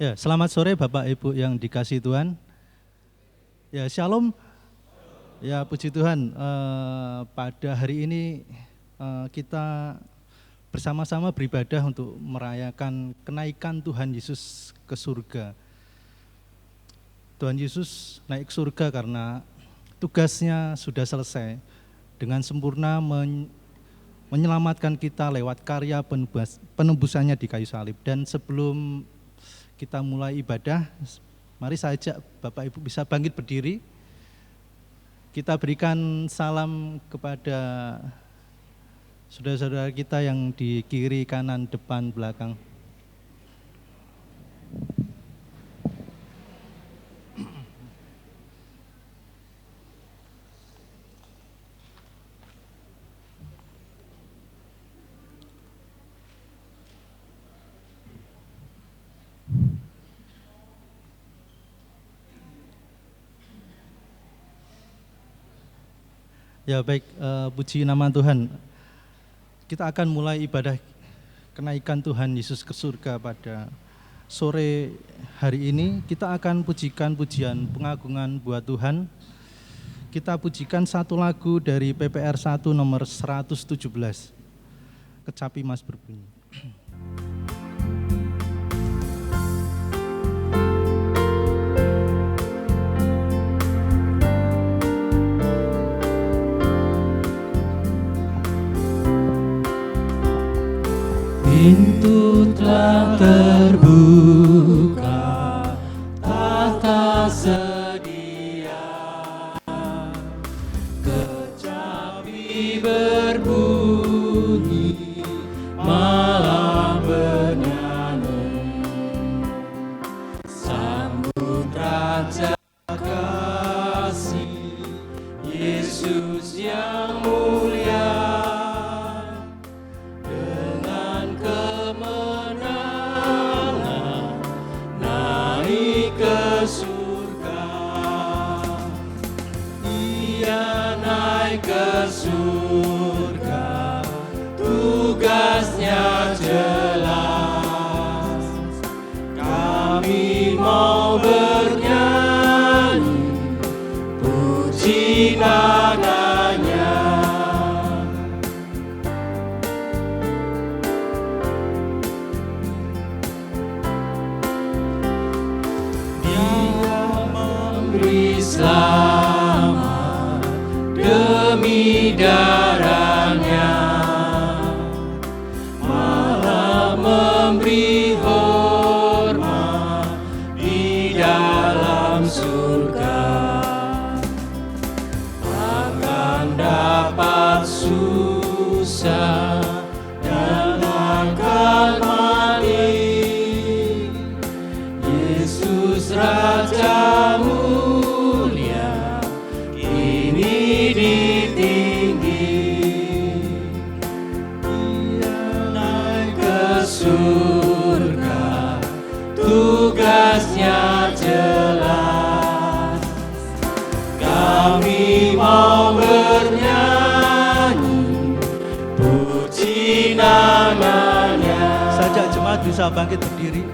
Ya, selamat sore Bapak Ibu yang dikasihi Tuhan. Ya, Shalom. Ya, puji Tuhan. Pada hari ini kita bersama-sama beribadah untuk merayakan kenaikan Tuhan Yesus ke surga. Tuhan Yesus naik ke surga karena tugasnya sudah selesai dengan sempurna menyelamatkan kita lewat karya penebusannya di kayu salib. Dan sebelum kita mulai ibadah, mari saya ajak Bapak Ibu bisa bangkit berdiri. Kita berikan salam kepada saudara-saudara kita yang di kiri, kanan, depan, belakang. Ya baik, puji nama Tuhan. Kita akan mulai ibadah kenaikan Tuhan Yesus ke surga pada sore hari ini. Kita akan pujikan pujian pengagungan buat Tuhan. Kita pujikan satu lagu dari PPR 1 nomor 117. Kecapi Mas berbunyi. Pintu telah terbuka, tahta sedia, kecapi berbunyi, malam bernyanyi, sambut Raja kasih, Yesus yang mulia. Ke surga, tugasnya jelas. Kami mau bernyanyi, puji namanya. Dia memberi selamat demi darahnya, malah memberi hormat di dalam surga. Akan dapat susah dan akan mati, Yesus Raja mulia kini ditinggi. Dia naik ke surga, tugasnya jelas. Kami mau bernyanyi, puji namanya. Sajak jemaat bisa bangkit berdiri.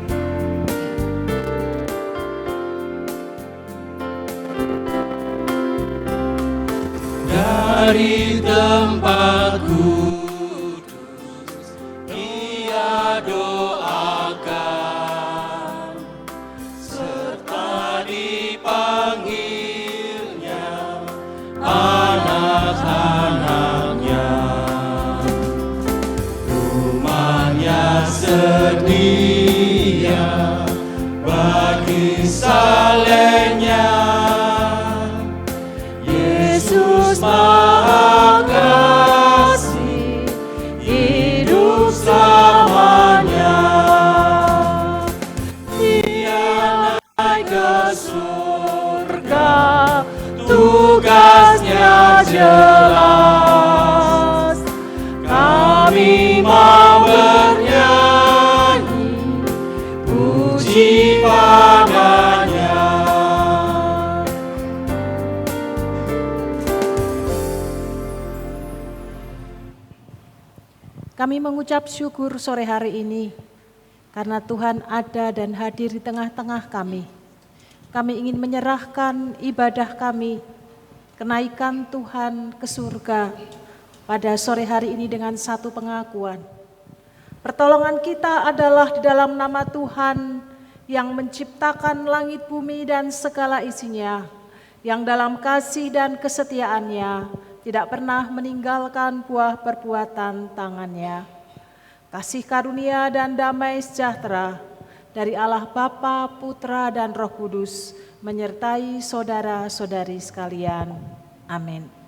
Dari tempat kudus Dia doakan, serta dipanggilnya anak-anaknya. Rumahnya sedia bagi salehnya, Yesus Maha Kasih, hidup selamanya. Dia naik ke surga, tugasnya jelas. Kami mau bernyanyi, puji padanya. Kami mengucap syukur sore hari ini karena Tuhan ada dan hadir di tengah-tengah kami. Kami ingin menyerahkan ibadah kami, kenaikan Tuhan ke surga pada sore hari ini dengan satu pengakuan. Pertolongan kita adalah di dalam nama Tuhan yang menciptakan langit bumi dan segala isinya, yang dalam kasih dan kesetiaannya tidak pernah meninggalkan buah perbuatan tangannya. Kasih karunia dan damai sejahtera dari Allah Bapa, Putra, dan Roh Kudus menyertai saudara-saudari sekalian. Amin.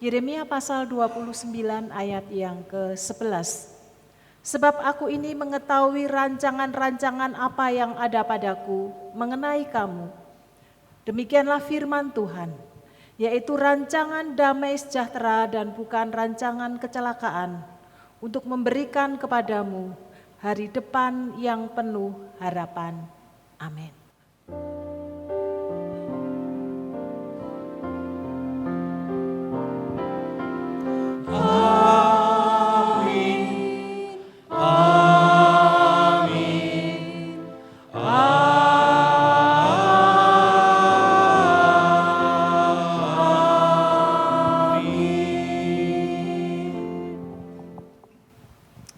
Yeremia pasal 29 ayat yang ke-11. Sebab aku ini mengetahui rancangan-rancangan apa yang ada padaku mengenai kamu. Demikianlah firman Tuhan, yaitu rancangan damai sejahtera dan bukan rancangan kecelakaan, untuk memberikan kepadamu hari depan yang penuh harapan. Amin.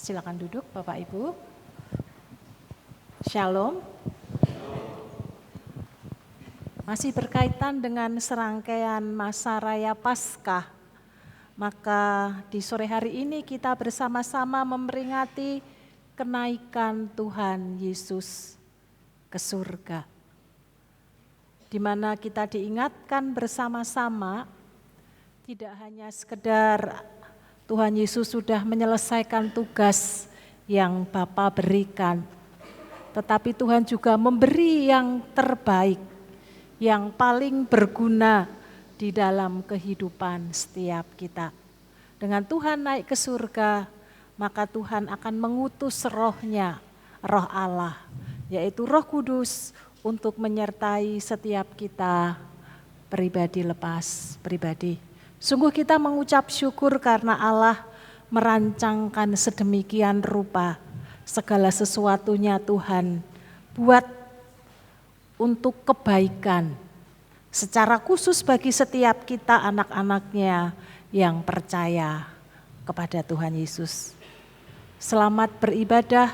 Silakan duduk Bapak Ibu. Shalom. Masih berkaitan dengan serangkaian masa raya Paskah, maka di sore hari ini kita bersama-sama memperingati kenaikan Tuhan Yesus ke surga, di mana kita diingatkan bersama-sama tidak hanya sekedar Tuhan Yesus sudah menyelesaikan tugas yang Bapa berikan, tetapi Tuhan juga memberi yang terbaik, yang paling berguna di dalam kehidupan setiap kita. Dengan Tuhan naik ke surga, maka Tuhan akan mengutus roh-Nya, roh Allah, yaitu Roh Kudus, untuk menyertai setiap kita pribadi lepas pribadi. Sungguh kita mengucap syukur karena Allah merancangkan sedemikian rupa segala sesuatunya Tuhan buat untuk kebaikan secara khusus bagi setiap kita anak-anaknya yang percaya kepada Tuhan Yesus. Selamat beribadah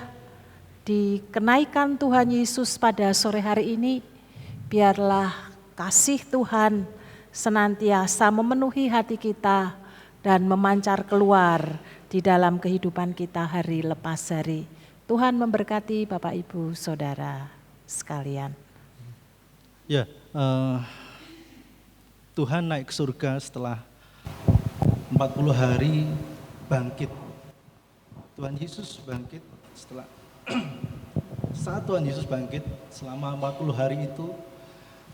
di kenaikan Tuhan Yesus pada sore hari ini. Biarlah kasih Tuhan senantiasa memenuhi hati kita dan memancar keluar di dalam kehidupan kita hari lepas hari. Tuhan memberkati Bapak Ibu Saudara sekalian. Ya, Tuhan naik ke surga setelah 40 hari bangkit. Tuhan Yesus bangkit setelah saat Tuhan Yesus bangkit selama 40 hari itu,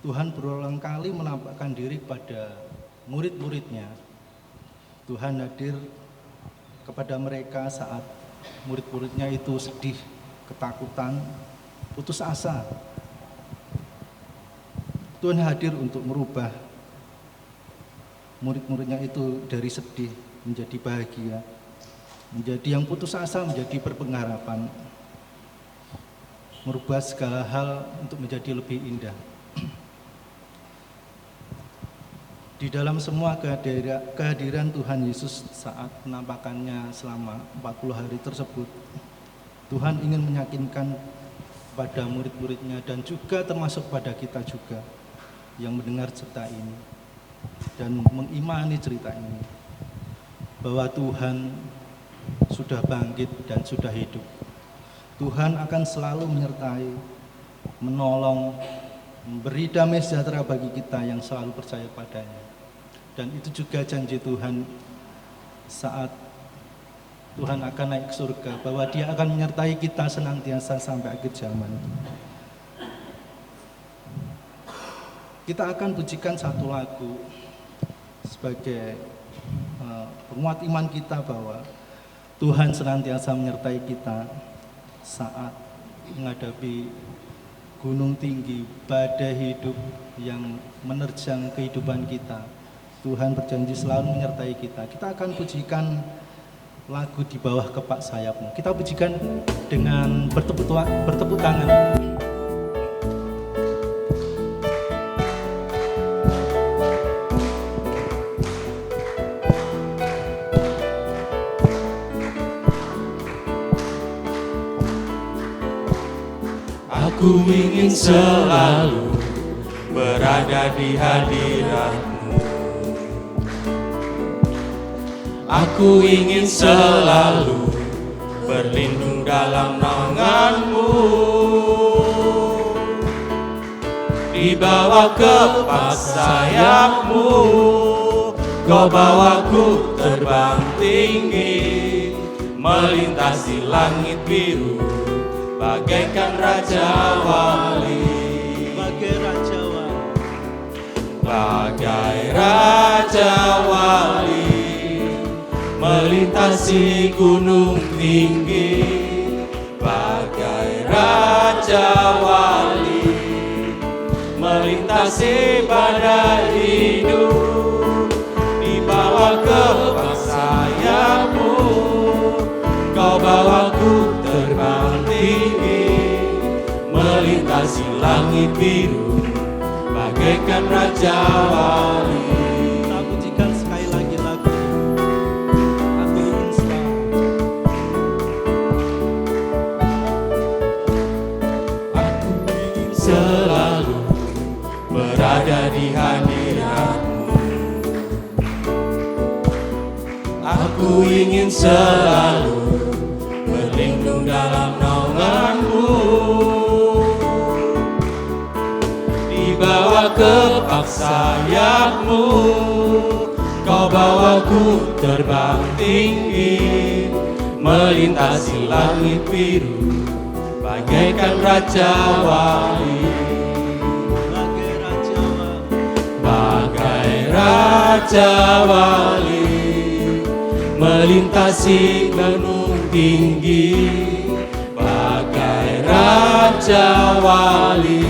Tuhan berulang kali menampakkan diri kepada murid-muridnya. Tuhan hadir kepada mereka saat murid-muridnya itu sedih, ketakutan, putus asa. Tuhan hadir untuk merubah murid-muridnya itu dari sedih menjadi bahagia, menjadi yang putus asa menjadi berpengharapan, merubah segala hal untuk menjadi lebih indah. Di dalam semua kehadiran Tuhan Yesus saat penampakannya selama 40 hari tersebut, Tuhan ingin meyakinkan pada murid-muridnya dan juga termasuk pada kita juga yang mendengar cerita ini dan mengimani cerita ini, bahwa Tuhan sudah bangkit dan sudah hidup. Tuhan akan selalu menyertai, menolong, memberi damai sejahtera bagi kita yang selalu percaya padanya. Dan itu juga janji Tuhan saat Tuhan akan naik ke surga, bahwa Dia akan menyertai kita senantiasa sampai akhir zaman. Kita akan pujikan satu lagu sebagai penguat iman kita bahwa Tuhan senantiasa menyertai kita saat menghadapi gunung tinggi, badai hidup yang menerjang kehidupan kita. Tuhan berjanji selalu menyertai kita. Kita akan pujikan lagu Di Bawah Kepak Sayapmu. Kita pujikan dengan bertepuk tangan. Aku ingin selalu berada di hadirat-Mu. Aku ingin selalu berlindung dalam naungan-Mu. Di bawah kepak sayap-Mu, Kau bawaku terbang tinggi, melintasi langit biru, bagaikan Raja Wali. Bagai Raja Wali, melintasi gunung tinggi. Bagai Raja Wali, melintasi badai hidup. Di bawah kepak sayap-Mu, Kau bawaku terbang tinggi, melintasi langit biru, bagaikan Raja Wali. Kita pujikan sekali lagi lagu Aku Ingin Selalu. Aku ingin selalu berada di hadirat-Mu. Aku ingin selalu berlindung dalam naungan-Mu. Di bawah kepak sayap-Mu, Kau bawaku terbang tinggi, melintasi langit biru, bagaikan Raja Wali. Bagai Raja Wali, melintasi gunung tinggi. Bagai Raja Wali,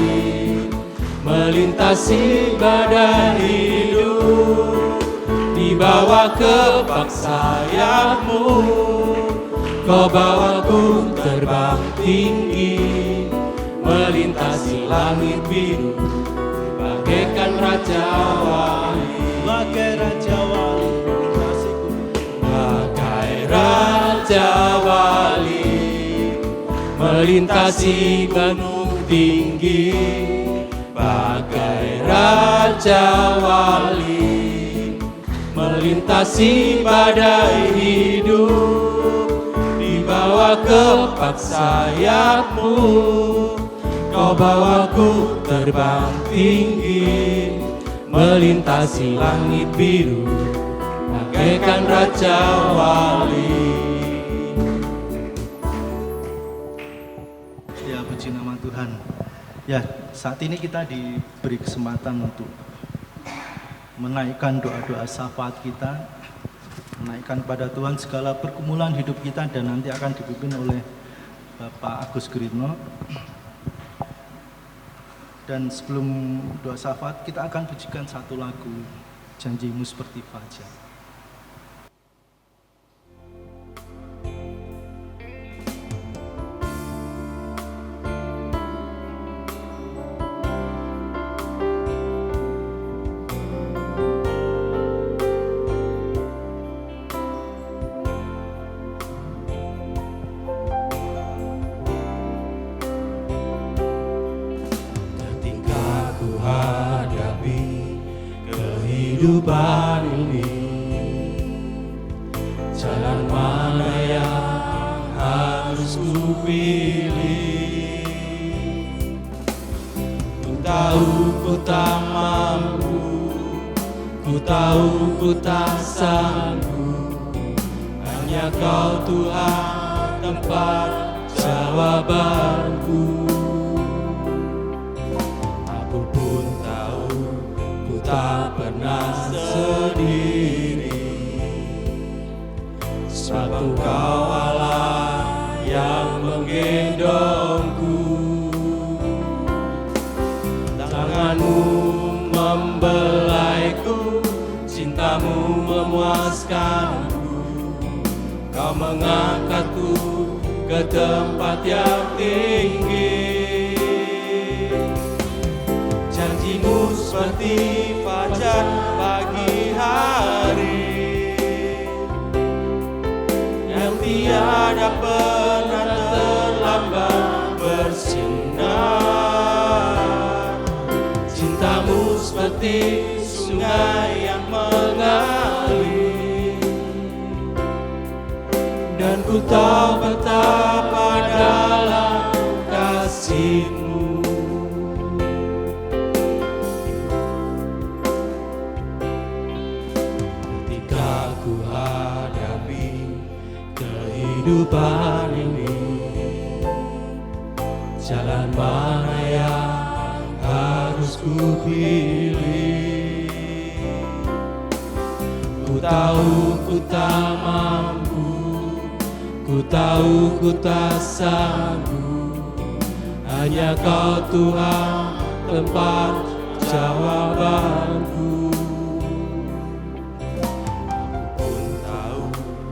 melintasi badai hidup. Di bawah kepak sayap-Mu, Kau bawaku terbang tinggi, melintasi langit biru, bagaikan Raja Wali. Bagai Raja Wali, Bagai Raja Wali, melintasi gunung tinggi. Bagai Raja Wali, melintasi badai hidup. Di bawah kepak sayap-Mu, Kau bawaku terbang tinggi, melintasi langit biru, bagaikan Raja Wali. ya puji nama Tuhan. Ya, saat ini kita diberi kesempatan untuk menaikkan doa-doa syafaat kita, menaikkan pada Tuhan segala pergumulan hidup kita, dan nanti akan dipimpin oleh Bapak Agus Guritno. Dan sebelum doa syafaat, kita akan pujikan satu lagu, Janji-Mu Seperti Fajar. Kehidupan ini, jalan mana yang tahu ku tak mampu, ku tahu ku tak sanggup, hanya Kau Tuhan tempat jawabanku. Aku pun tahu ku tak pernah sendiri, sebab Engkau Allah yang menggendongku. Tanganmu membelaiku, cintamu memuaskanku, Kau mengangkatku ke tempat yang tinggi. Janjimu seperti fajar pagi hari, yang tiada pernah terlambat bersinar. Cintamu seperti sungai yang mengalir, dan ku tahu betapa dalam kasih-Mu. Ketika ku hadapi kehidupan ini, jalan mana yang harus ku pilih? Ku tahu ku tak mampu, ku tahu ku tak sanggup, hanya Kau Tuhan tempat jawabanku. Aku pun tahu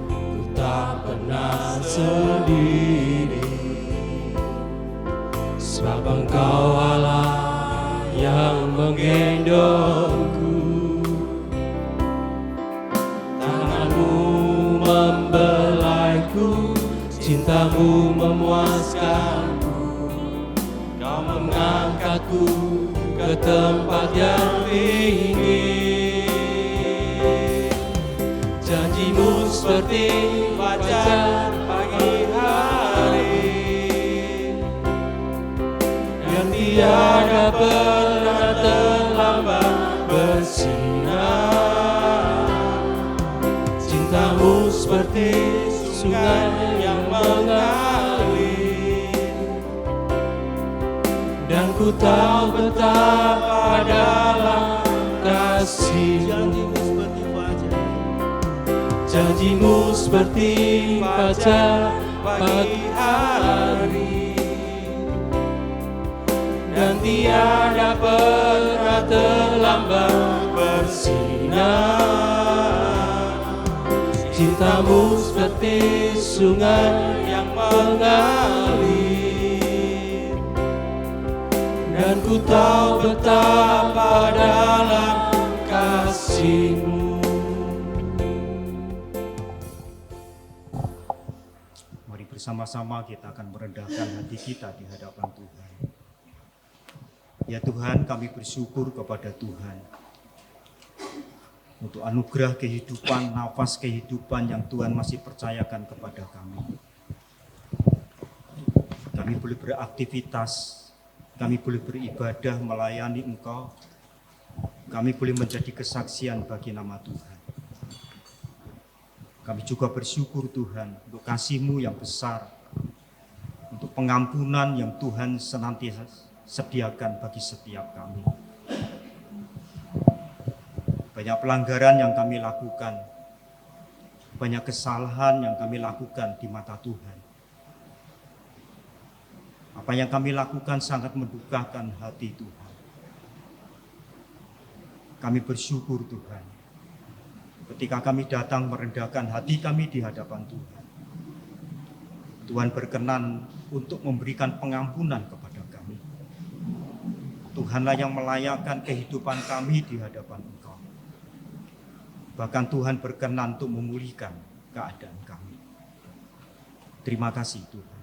ku tak pernah sendiri, sebab Engkau Allah yang menggendongku. Tanganmu membelaiku, cintamu memuaskanku, Kau mengangkatku ke tempat yang tinggi. Janjimu seperti fajar pagi hari, yang tiada pernah terlambat bersinar. Cintamu seperti sungai yang mengalir, dan ku tahu betapa dalam kasih-Mu. Janjimu seperti fajar pagi hari, dan tiada pernah terlambat bersinar. Cintamu seperti sungai yang mengalir, dan ku tahu betapa dalam kasih-Mu. Mari bersama-sama kita akan merendahkan hati kita di hadapan Tuhan. Ya Tuhan, kami bersyukur kepada Tuhan untuk anugerah kehidupan, nafas kehidupan yang Tuhan masih percayakan kepada kami. Kami boleh beraktivitas, kami boleh beribadah melayani Engkau, kami boleh menjadi kesaksian bagi nama Tuhan. Kami juga bersyukur Tuhan untuk kasih-Mu yang besar, untuk pengampunan yang Tuhan senantiasa sediakan bagi setiap kami. Banyak pelanggaran yang kami lakukan, banyak kesalahan yang kami lakukan di mata Tuhan. Apa yang kami lakukan sangat mendukakan hati Tuhan. Kami bersyukur Tuhan, ketika kami datang merendahkan hati kami di hadapan Tuhan, Tuhan berkenan untuk memberikan pengampunan kepada kami. Tuhanlah yang melayakkan kehidupan kami di hadapan Engkau. Bahkan Tuhan berkenan untuk memulihkan keadaan kami. Terima kasih Tuhan.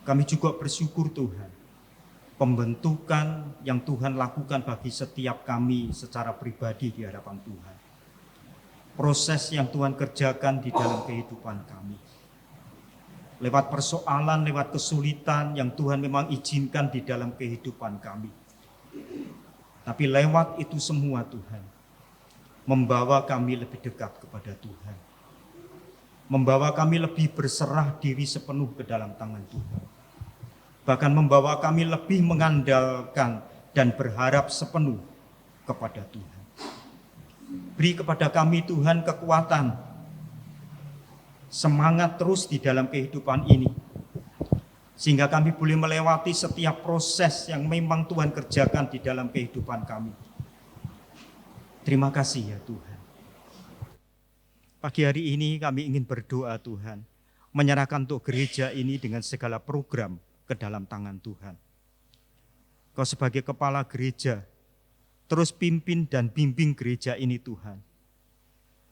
Kami juga bersyukur Tuhan, pembentukan yang Tuhan lakukan bagi setiap kami secara pribadi di hadapan Tuhan. Proses yang Tuhan kerjakan di dalam kehidupan kami. lewat persoalan, lewat kesulitan yang Tuhan memang izinkan di dalam kehidupan kami. Tapi lewat itu semua Tuhan, membawa kami lebih dekat kepada Tuhan. Membawa kami lebih berserah diri sepenuh ke dalam tangan Tuhan. Bahkan membawa kami lebih mengandalkan dan berharap sepenuh kepada Tuhan. Beri kepada kami Tuhan kekuatan, semangat terus di dalam kehidupan ini. Sehingga kami boleh melewati setiap proses yang memang Tuhan kerjakan di dalam kehidupan kami. Terima kasih ya Tuhan. Pagi hari ini kami ingin berdoa Tuhan, menyerahkan untuk gereja ini dengan segala program ke dalam tangan Tuhan. Kau sebagai kepala gereja, terus pimpin dan bimbing gereja ini Tuhan.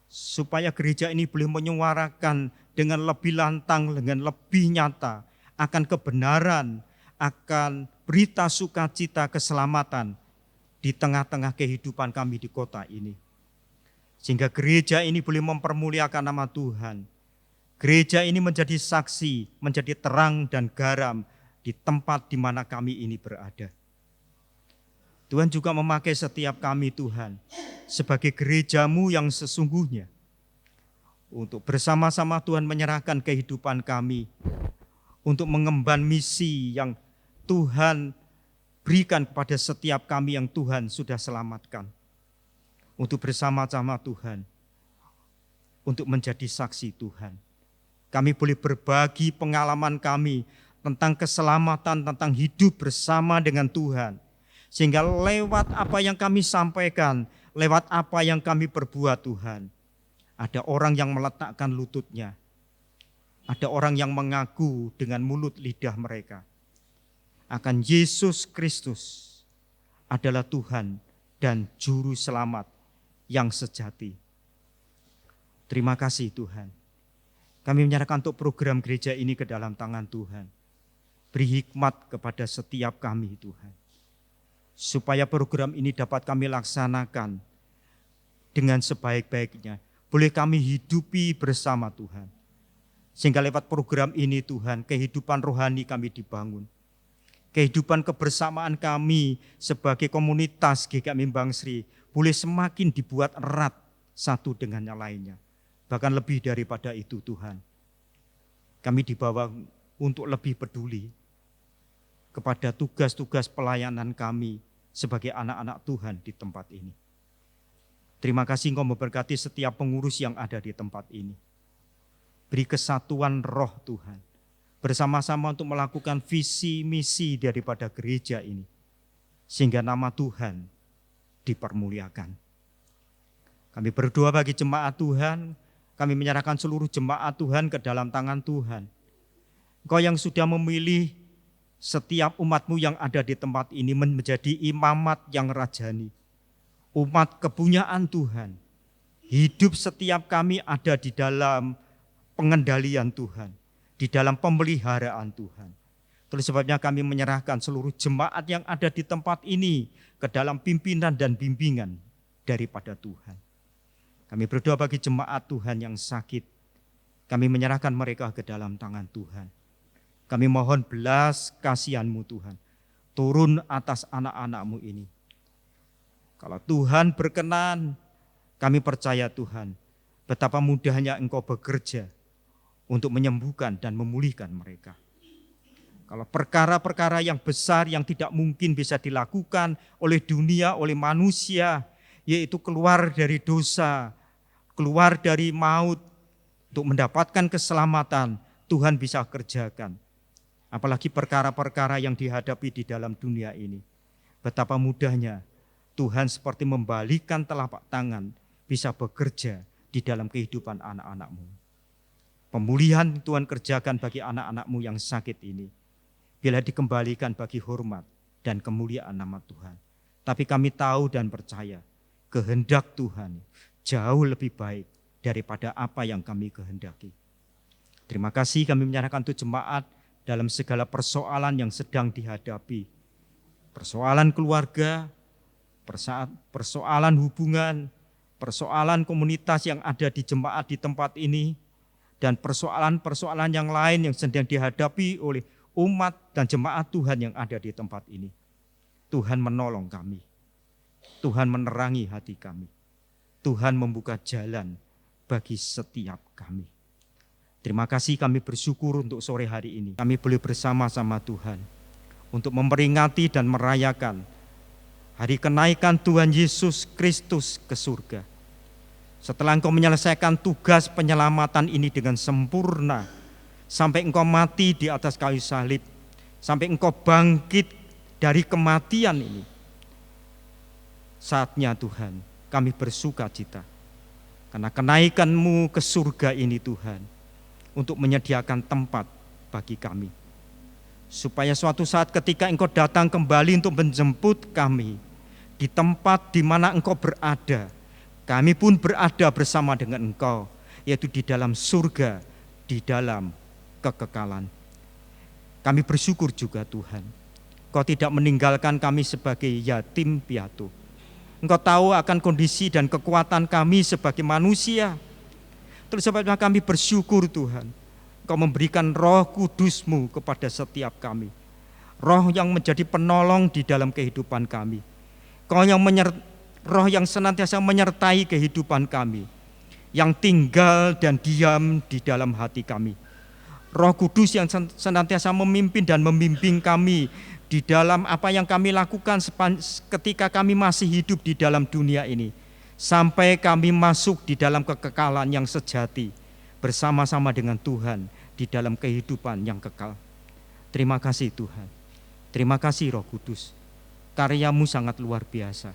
Supaya gereja ini boleh menyuarakan dengan lebih lantang, dengan lebih nyata, akan kebenaran, akan berita sukacita keselamatan di tengah-tengah kehidupan kami di kota ini. Sehingga gereja ini boleh mempermuliakan nama Tuhan. Gereja ini menjadi saksi, menjadi terang dan garam di tempat di mana kami ini berada. Tuhan juga memakai setiap kami Tuhan sebagai gereja-Mu yang sesungguhnya. Untuk bersama-sama Tuhan menyerahkan kehidupan kami. Untuk mengemban misi yang Tuhan berikan kepada setiap kami yang Tuhan sudah selamatkan. Untuk bersama-sama Tuhan, untuk menjadi saksi Tuhan. Kami boleh berbagi pengalaman kami tentang keselamatan, tentang hidup bersama dengan Tuhan. Sehingga lewat apa yang kami sampaikan, lewat apa yang kami perbuat Tuhan, ada orang yang meletakkan lututnya. Ada orang yang mengaku dengan mulut lidah mereka akan Yesus Kristus adalah Tuhan dan Juru Selamat yang sejati. Terima kasih Tuhan. Kami menyerahkan untuk program gereja ini ke dalam tangan Tuhan. Beri hikmat kepada setiap kami Tuhan. Supaya program ini dapat kami laksanakan dengan sebaik-baiknya. Boleh kami hidupi bersama Tuhan. Sehingga lewat program ini Tuhan, kehidupan rohani kami dibangun. Kehidupan kebersamaan kami sebagai komunitas GKM Imbang Sri boleh semakin dibuat erat satu dengan yang lainnya. Bahkan lebih daripada itu Tuhan. Kami dibawa untuk lebih peduli kepada tugas-tugas pelayanan kami sebagai anak-anak Tuhan di tempat ini. Terima kasih Engkau memberkati setiap pengurus yang ada di tempat ini. Beri kesatuan roh Tuhan. Bersama-sama untuk melakukan visi misi daripada gereja ini. Sehingga nama Tuhan dipermuliakan. Kami berdoa bagi jemaat Tuhan. Kami menyerahkan seluruh jemaat Tuhan ke dalam tangan Tuhan. Engkau yang sudah memilih setiap umat-Mu yang ada di tempat ini menjadi imamat yang rajani. Umat kepunyaan Tuhan. Hidup setiap kami ada di dalam pengendalian Tuhan. Di dalam pemeliharaan Tuhan. Oleh sebabnya kami menyerahkan seluruh jemaat yang ada di tempat ini ke dalam pimpinan dan bimbingan daripada Tuhan. Kami berdoa bagi jemaat Tuhan yang sakit. Kami menyerahkan mereka ke dalam tangan Tuhan. Kami mohon belas kasihan-Mu Tuhan. Turun atas anak-anak-Mu ini. Kalau Tuhan berkenan, kami percaya Tuhan, betapa mudahnya Engkau bekerja untuk menyembuhkan dan memulihkan mereka. Kalau perkara-perkara yang besar yang tidak mungkin bisa dilakukan oleh dunia, oleh manusia, yaitu keluar dari dosa, keluar dari maut, untuk mendapatkan keselamatan, Tuhan bisa kerjakan. Apalagi perkara-perkara yang dihadapi di dalam dunia ini. Betapa mudahnya Tuhan seperti membalikkan telapak tangan bisa bekerja di dalam kehidupan anak-anak-Mu. Pemulihan Tuhan kerjakan bagi anak-anak-Mu yang sakit ini. Bila dikembalikan bagi hormat dan kemuliaan nama Tuhan. Tapi kami tahu dan percaya kehendak Tuhan jauh lebih baik daripada apa yang kami kehendaki. Terima kasih kami menyerahkan untuk jemaat dalam segala persoalan yang sedang dihadapi. Persoalan keluarga, persoalan hubungan, persoalan komunitas yang ada di jemaat di tempat ini, dan persoalan-persoalan yang lain yang sedang dihadapi oleh umat dan jemaat Tuhan yang ada di tempat ini. Tuhan menolong kami. Tuhan menerangi hati kami. Tuhan membuka jalan bagi setiap kami. Terima kasih, kami bersyukur untuk sore hari ini. Kami boleh bersama-sama Tuhan untuk memperingati dan merayakan hari kenaikan Tuhan Yesus Kristus ke surga. Setelah Engkau menyelesaikan tugas penyelamatan ini dengan sempurna, sampai Engkau mati di atas kayu salib, sampai Engkau bangkit dari kematian ini, saatnya Tuhan kami bersuka cita karena kenaikan-Mu ke surga ini Tuhan, untuk menyediakan tempat bagi kami. Supaya suatu saat ketika Engkau datang kembali untuk menjemput kami di tempat di mana Engkau berada, kami pun berada bersama dengan Engkau, yaitu di dalam surga, di dalam kekekalan. Kami bersyukur juga Tuhan, Engkau tidak meninggalkan kami sebagai yatim piatu. Engkau tahu akan kondisi dan kekuatan kami sebagai manusia. Terus sebabnya kami bersyukur Tuhan, Engkau memberikan Roh Kudus-Mu kepada setiap kami. Roh yang menjadi penolong di dalam kehidupan kami. Roh yang senantiasa menyertai kehidupan kami, yang tinggal dan diam di dalam hati kami. Roh Kudus yang senantiasa memimpin dan membimbing kami di dalam apa yang kami lakukan ketika kami masih hidup di dalam dunia ini, sampai kami masuk di dalam kekekalan yang sejati bersama-sama dengan Tuhan di dalam kehidupan yang kekal. Terima kasih Tuhan. Terima kasih Roh Kudus. Karya-Mu sangat luar biasa.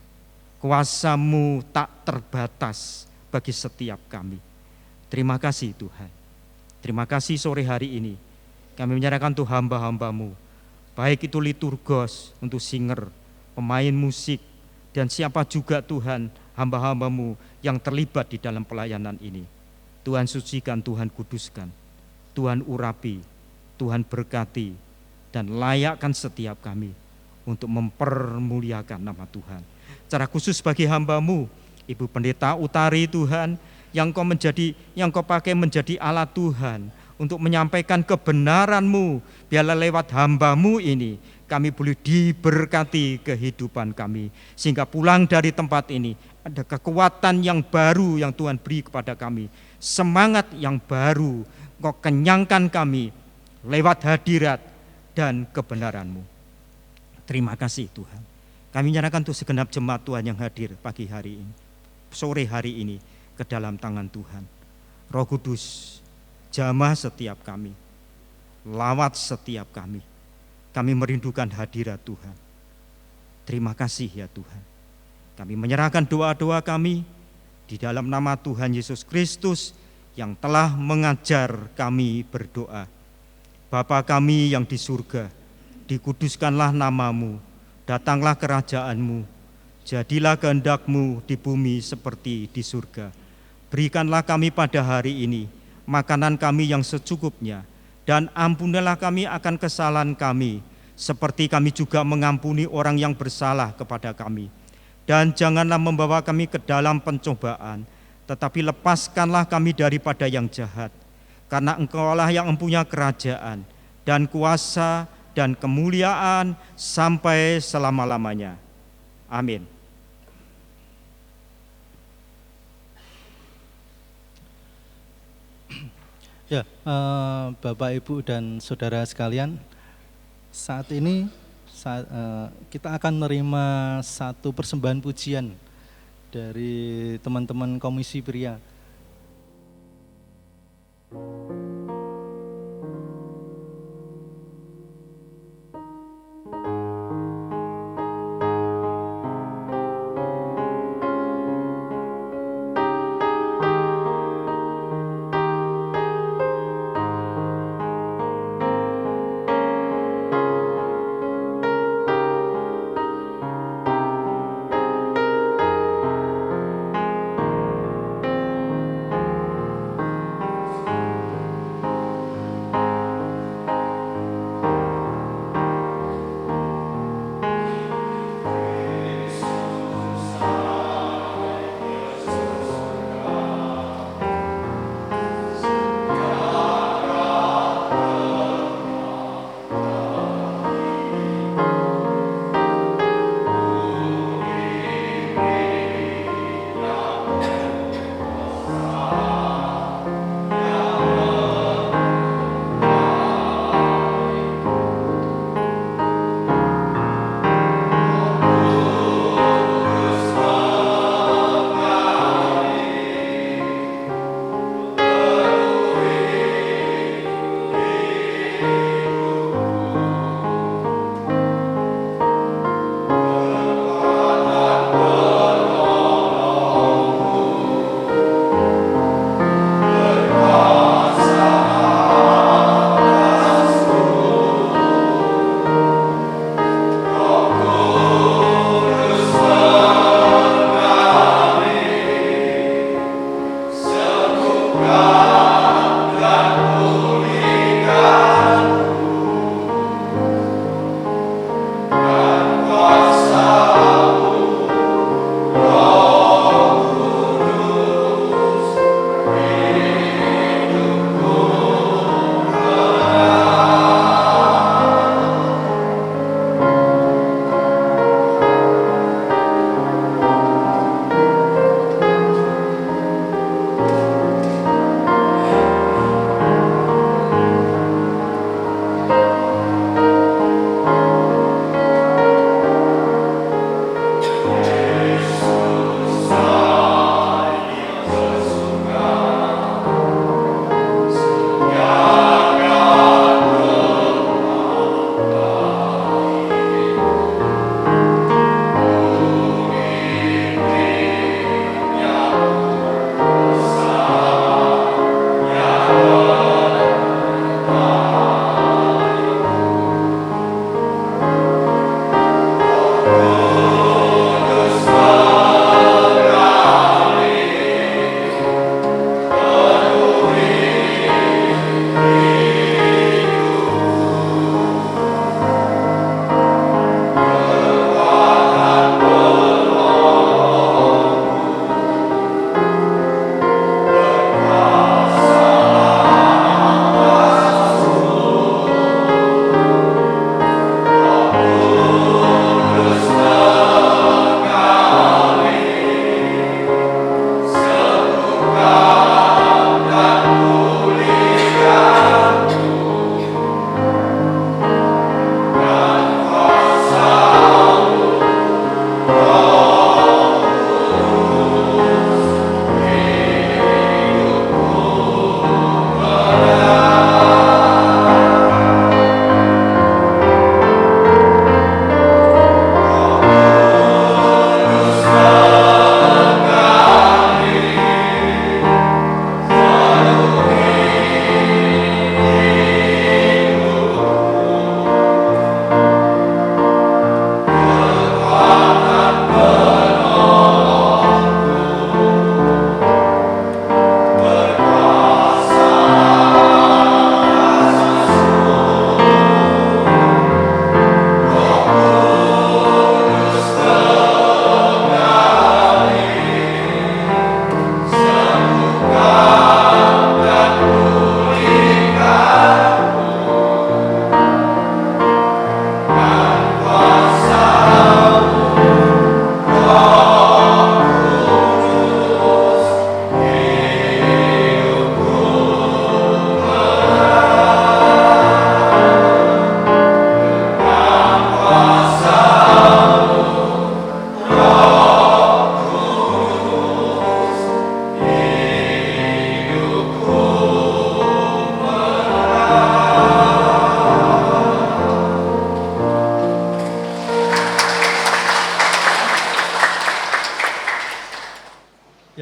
Kuasa-Mu tak terbatas bagi setiap kami. Terima kasih Tuhan. Terima kasih sore hari ini kami menyerahkan tuh hamba-hamba-Mu, baik itu liturgos untuk singer, pemain musik, dan siapa juga Tuhan hamba-hamba-Mu yang terlibat di dalam pelayanan ini. Tuhan sucikan, Tuhan kuduskan, Tuhan urapi, Tuhan berkati, dan layakkan setiap kami untuk mempermuliakan nama Tuhan. Secara khusus bagi hamba-Mu, Ibu Pendeta Utari Tuhan, yang Kau pakai menjadi alat Tuhan untuk menyampaikan kebenaran-Mu, biarlah lewat hamba-Mu ini kami boleh diberkati kehidupan kami, sehingga pulang dari tempat ini ada kekuatan yang baru yang Tuhan beri kepada kami, semangat yang baru Kau kenyangkan kami lewat hadirat dan kebenaran-Mu. Terima kasih Tuhan. Kami menyerahkan untuk segenap jemaat Tuhan yang hadir pagi hari ini, sore hari ini, ke dalam tangan Tuhan. Roh Kudus, jamah setiap kami, lawat setiap kami. Kami merindukan hadirat Tuhan. Terima kasih ya Tuhan. Kami menyerahkan doa-doa kami di dalam nama Tuhan Yesus Kristus yang telah mengajar kami berdoa. Bapa kami yang di surga, dikuduskanlah nama-Mu, datanglah kerajaan-Mu, jadilah kehendak-Mu di bumi seperti di surga. Berikanlah kami pada hari ini makanan kami yang secukupnya, dan ampunilah kami akan kesalahan kami, seperti kami juga mengampuni orang yang bersalah kepada kami. Dan janganlah membawa kami ke dalam pencobaan, tetapi lepaskanlah kami daripada yang jahat. Karena Engkaulah yang mempunyai kerajaan dan kuasa dan kemuliaan sampai selama-lamanya. Amin. Ya, Bapak, Ibu, dan saudara sekalian, saat ini kita akan menerima satu persembahan pujian dari teman-teman Komisi Pria.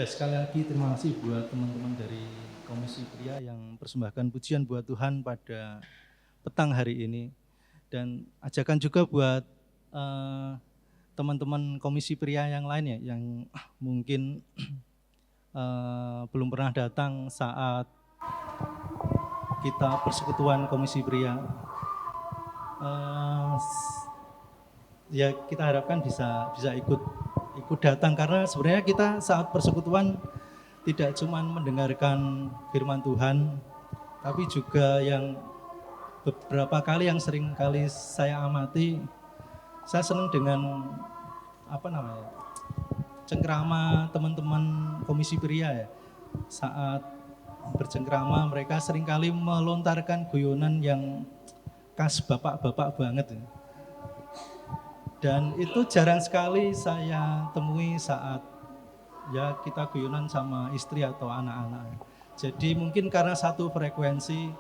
sekali lagi terima kasih buat teman-teman dari Komisi Pria yang persembahkan pujian buat Tuhan pada petang hari ini. Dan ajakan juga buat teman-teman Komisi Pria yang lain ya, yang mungkin belum pernah datang saat kita persekutuan Komisi Pria. Ya kita harapkan bisa ikut datang, karena sebenarnya kita saat persekutuan tidak cuma mendengarkan firman Tuhan, tapi juga yang beberapa kali yang sering kali saya amati, saya senang dengan cengkrama teman-teman Komisi Pria ya. Saat bercengkrama mereka seringkali melontarkan guyonan yang khas bapak-bapak banget. Dan itu jarang sekali saya temui saat ya kita guyonan sama istri atau anak-anak. Jadi mungkin karena satu frekuensi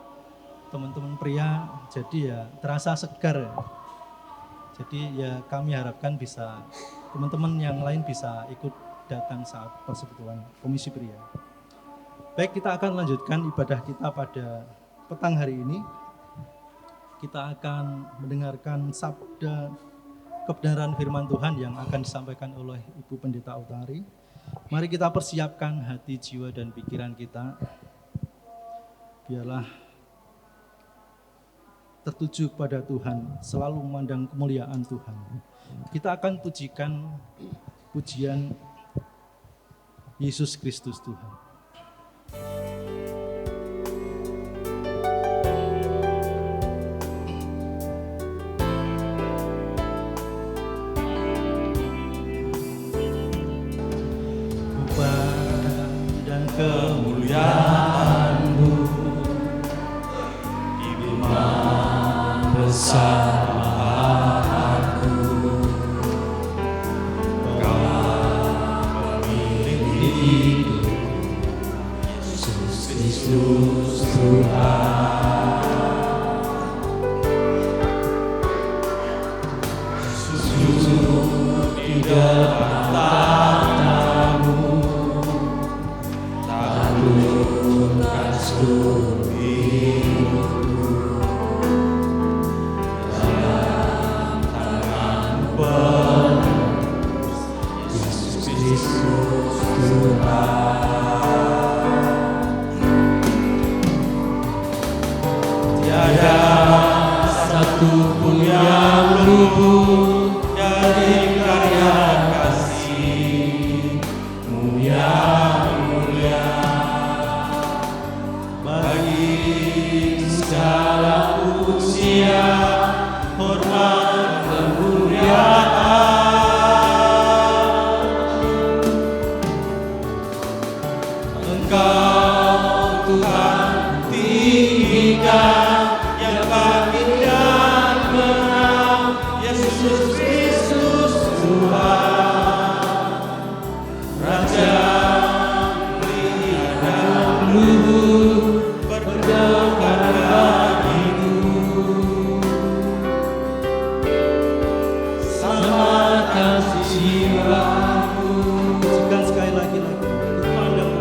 teman-teman pria, jadi ya terasa segar ya. Jadi ya kami harapkan bisa teman-teman yang lain bisa ikut datang saat persekutuan Komisi Pria. Baik, kita akan lanjutkan ibadah kita pada petang hari ini. Kita akan mendengarkan sabda kebenaran firman Tuhan yang akan disampaikan oleh Ibu Pendeta Utari. Mari kita persiapkan hati, jiwa, dan pikiran kita. Biarlah tertuju kepada Tuhan, selalu memandang kemuliaan Tuhan. Kita akan pujikan pujian Yesus Kristus Tuhan. Kemuliaan-Mu Imam bersama aku, Kau pemilik hidup, Yesus Kristus Tuhan. Sujud di depan tahta-Mu, taklukkan seluruh hidupku. Dalam tangan-Mu penuh, Yesus Kristus Tuhan. Tiada satu pun yang luput dari karya kasih-Mu yang mulia. Bagi segala pujian, hormat, kemuliaan, Engkau Tuhan tinggikan, yang bangkit dan menang, Yesus Kristus Tuhan. Raja mulia dan luhur, berdekat bagiku. Selamatkan jiwaku. Pujikan sekali lagi. Pandang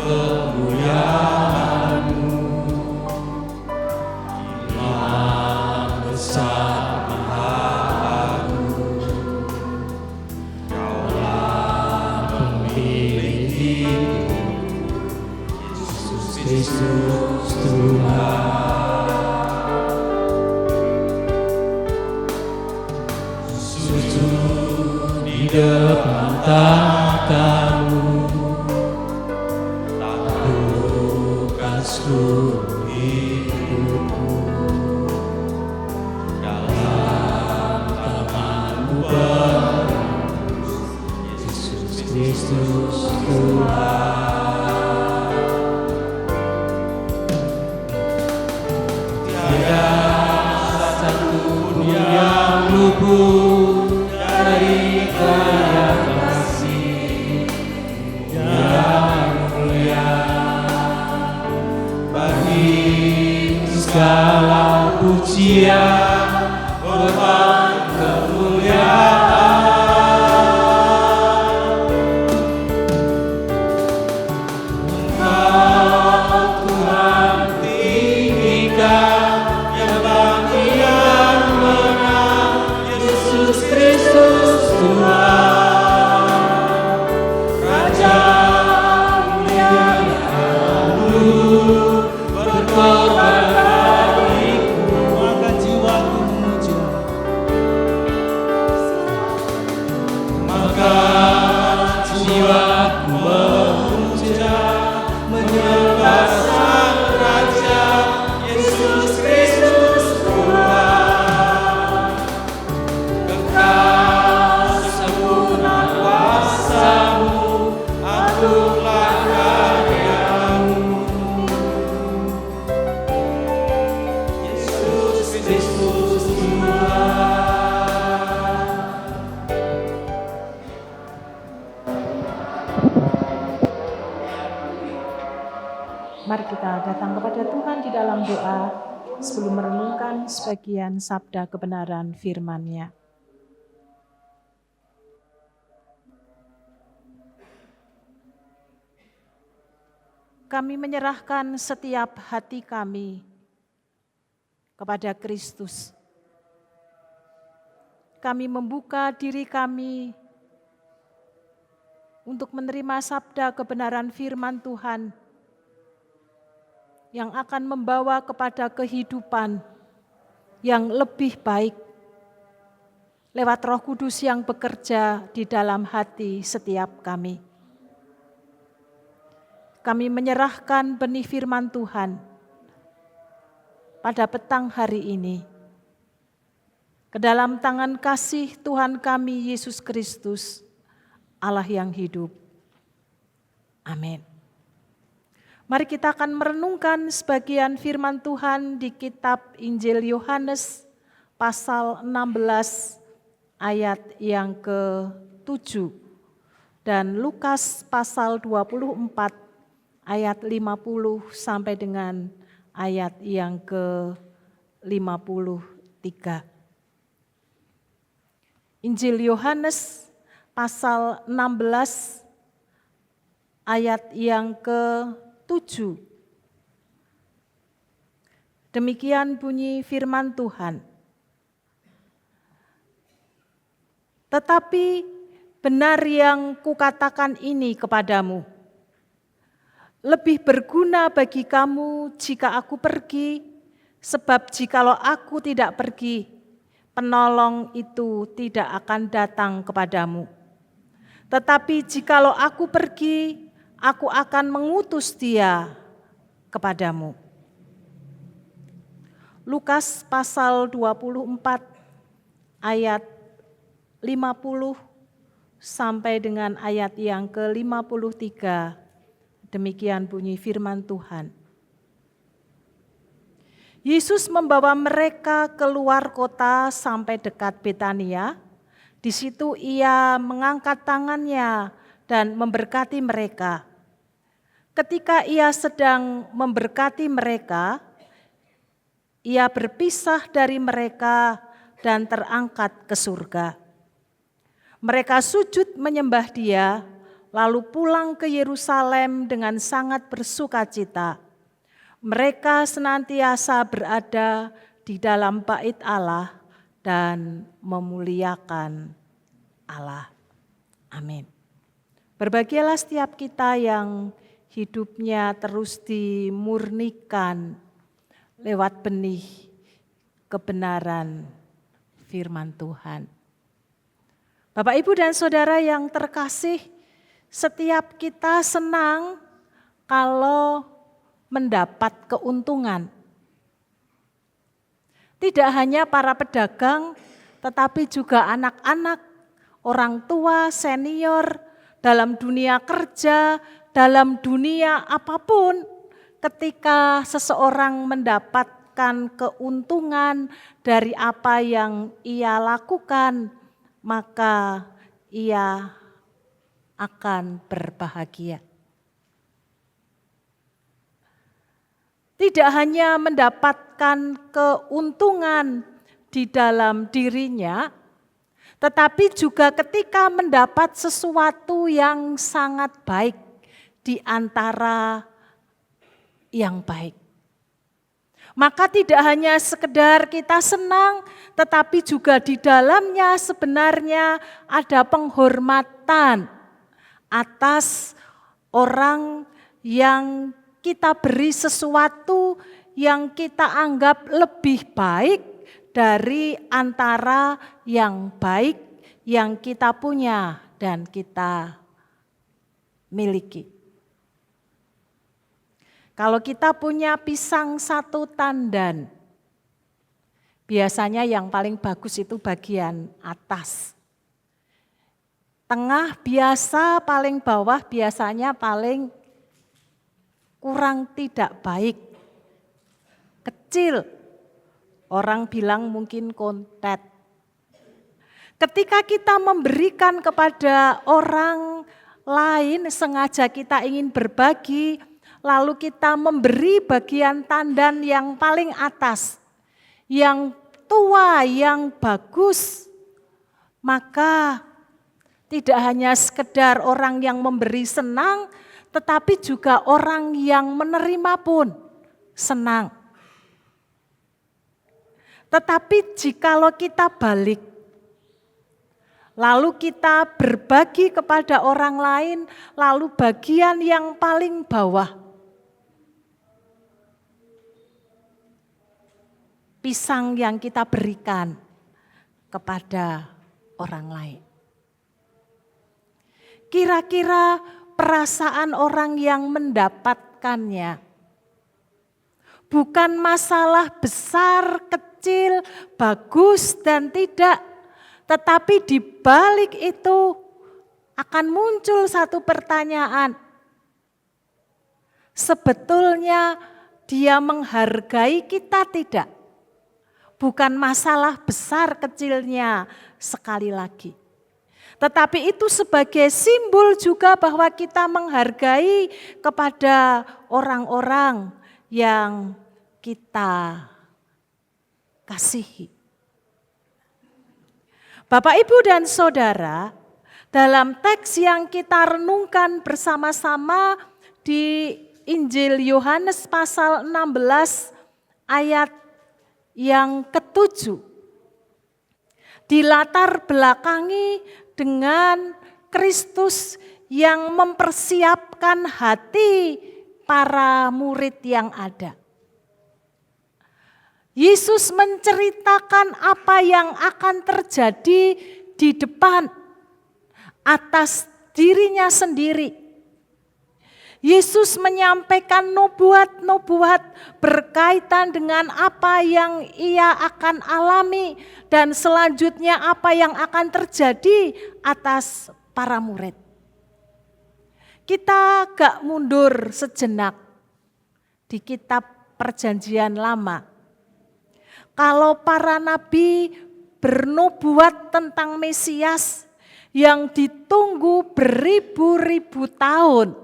kemuliaan-Mu, Imam bersama aku. Kaulah pemilik hidup, Yesus Kristus Tuhan. Sujud di depan tahta-Mu, taklukkan seluruh hidupku. Dalam tangan-Mu penuh, Yesus Kristus Tuhan. Tiada satu pun yang luput dari karya kasih yang mulia. Bagi segala pujian, hormat, kemuliaan, Mari kita datang kepada Tuhan di dalam doa sebelum merenungkan sebagian sabda kebenaran firman-Nya. Kami menyerahkan setiap hati kami kepada Kristus. Kami membuka diri kami untuk menerima sabda kebenaran firman Tuhan yang akan membawa kepada kehidupan yang lebih baik lewat Roh Kudus yang bekerja di dalam hati setiap kami. Kami menyerahkan benih firman Tuhan pada petang hari ini ke dalam tangan kasih Tuhan kami Yesus Kristus, Allah yang hidup. Amin. Mari kita akan merenungkan sebagian firman Tuhan di kitab Injil Yohanes pasal 16 ayat yang ke-7 dan Lukas pasal 24 ayat 50 sampai dengan ayat yang ke-53. Injil Yohanes pasal 16 ayat yang ke-7. Demikian bunyi firman Tuhan. Tetapi benar yang kukatakan ini kepadamu, lebih berguna bagi kamu jika aku pergi, sebab jikalau aku tidak pergi, penolong itu tidak akan datang kepadamu. Tetapi jikalau aku pergi, aku akan mengutus dia kepadamu. Lukas pasal 24 ayat 50 sampai dengan ayat yang ke-53. Demikian bunyi firman Tuhan. Yesus membawa mereka keluar kota sampai dekat Betania. Di situ ia mengangkat tangannya dan memberkati mereka. Ketika ia sedang memberkati mereka, ia berpisah dari mereka dan terangkat ke surga. Mereka sujud menyembah dia, lalu pulang ke Yerusalem dengan sangat bersukacita. Mereka senantiasa berada di dalam bait Allah dan memuliakan Allah. Amin. Berbahagialah setiap kita yang hidupnya terus dimurnikan lewat benih kebenaran firman Tuhan. Bapak, Ibu, dan Saudara yang terkasih, setiap kita senang kalau mendapat keuntungan. Tidak hanya para pedagang, tetapi juga anak-anak, orang tua, senior, dalam dunia kerja, dalam dunia apapun, ketika seseorang mendapatkan keuntungan dari apa yang ia lakukan, maka ia akan berbahagia. Tidak hanya mendapatkan keuntungan di dalam dirinya, tetapi juga ketika mendapat sesuatu yang sangat baik di antara yang baik. Maka tidak hanya sekedar kita senang, tetapi juga di dalamnya sebenarnya ada penghormatan atas orang yang kita beri sesuatu yang kita anggap lebih baik dari antara yang baik yang kita punya dan kita miliki. Kalau kita punya pisang 1 tandan, biasanya yang paling bagus itu bagian atas. Tengah biasa, paling bawah biasanya paling kurang tidak baik. Kecil, orang bilang mungkin kontet. Ketika kita memberikan kepada orang lain, sengaja kita ingin berbagi, lalu kita memberi bagian tandan yang paling atas, yang tua, yang bagus, maka tidak hanya sekedar orang yang memberi senang, tetapi juga orang yang menerima pun senang. Tetapi jikalau kita balik, lalu kita berbagi kepada orang lain, lalu bagian yang paling bawah, pisang yang kita berikan kepada orang lain. Kira-kira perasaan orang yang mendapatkannya bukan masalah besar, kecil, bagus dan tidak, tetapi di balik itu akan muncul satu pertanyaan. Sebetulnya dia menghargai kita tidak? Bukan masalah besar kecilnya sekali lagi. Tetapi itu sebagai simbol juga bahwa kita menghargai kepada orang-orang yang kita kasihi. Bapak, Ibu, dan Saudara, dalam teks yang kita renungkan bersama-sama di Injil Yohanes pasal 16 ayat yang ke-7, dilatar belakangi dengan Kristus yang mempersiapkan hati para murid yang ada. Yesus menceritakan apa yang akan terjadi di depan atas dirinya sendiri. Yesus menyampaikan nubuat-nubuat berkaitan dengan apa yang ia akan alami dan selanjutnya apa yang akan terjadi atas para murid. Kita gak mundur sejenak di kitab Perjanjian Lama. Kalau para nabi bernubuat tentang Mesias yang ditunggu beribu-ribu tahun,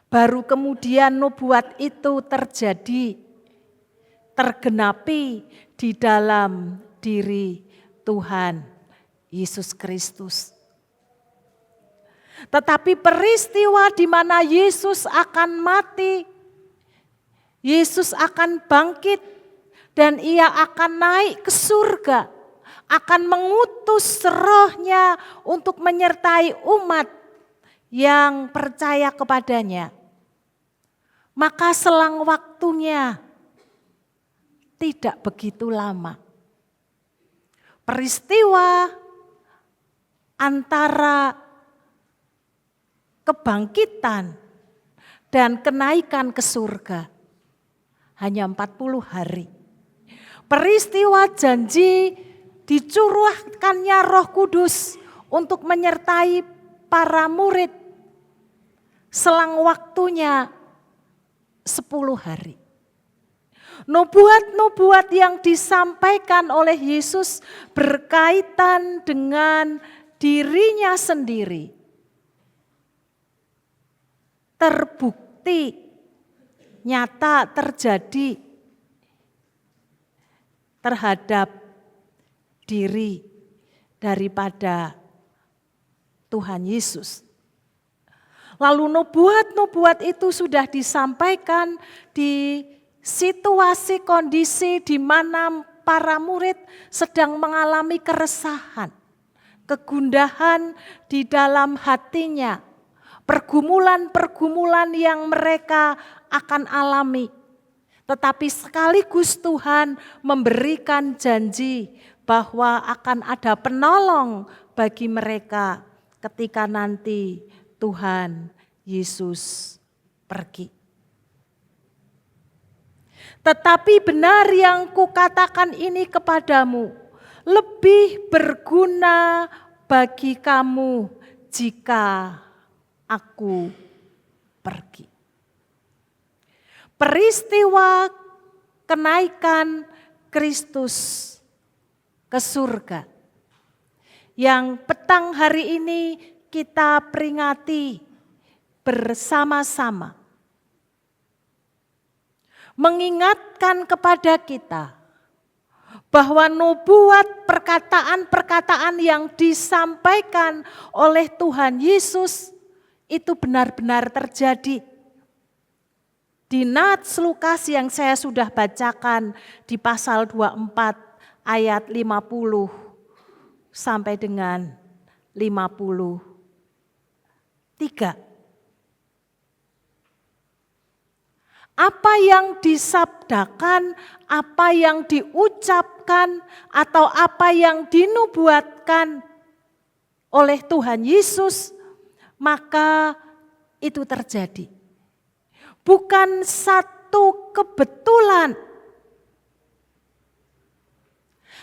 baru kemudian nubuat itu terjadi, tergenapi di dalam diri Tuhan Yesus Kristus. Tetapi peristiwa di mana Yesus akan mati, Yesus akan bangkit, dan ia akan naik ke surga, akan mengutus Roh-Nya untuk menyertai umat yang percaya kepadanya. Maka selang waktunya tidak begitu lama. Peristiwa antara kebangkitan dan kenaikan ke surga hanya 40 hari. Peristiwa janji dicurahkannya Roh Kudus untuk menyertai para murid, selang waktunya 10 hari. Nubuat-nubuat yang disampaikan oleh Yesus berkaitan dengan dirinya sendiri terbukti nyata terjadi terhadap diri daripada Tuhan Yesus. Lalu nubuat-nubuat itu sudah disampaikan di situasi kondisi di mana para murid sedang mengalami keresahan, kegundahan di dalam hatinya, pergumulan-pergumulan yang mereka akan alami. Tetapi sekaligus Tuhan memberikan janji bahwa akan ada penolong bagi mereka ketika nanti Tuhan Yesus pergi. Tetapi benar yang kukatakan ini kepadamu, lebih berguna bagi kamu jika aku pergi. Peristiwa kenaikan Kristus ke surga yang petang hari ini kita peringati bersama-sama, mengingatkan kepada kita bahwa nubuat perkataan-perkataan yang disampaikan oleh Tuhan Yesus itu benar-benar terjadi. Di Nats Lukas yang saya sudah bacakan di pasal 24 ayat 50 sampai dengan 53. Apa yang disabdakan, apa yang diucapkan, atau apa yang dinubuatkan oleh Tuhan Yesus, maka itu terjadi. Bukan satu kebetulan,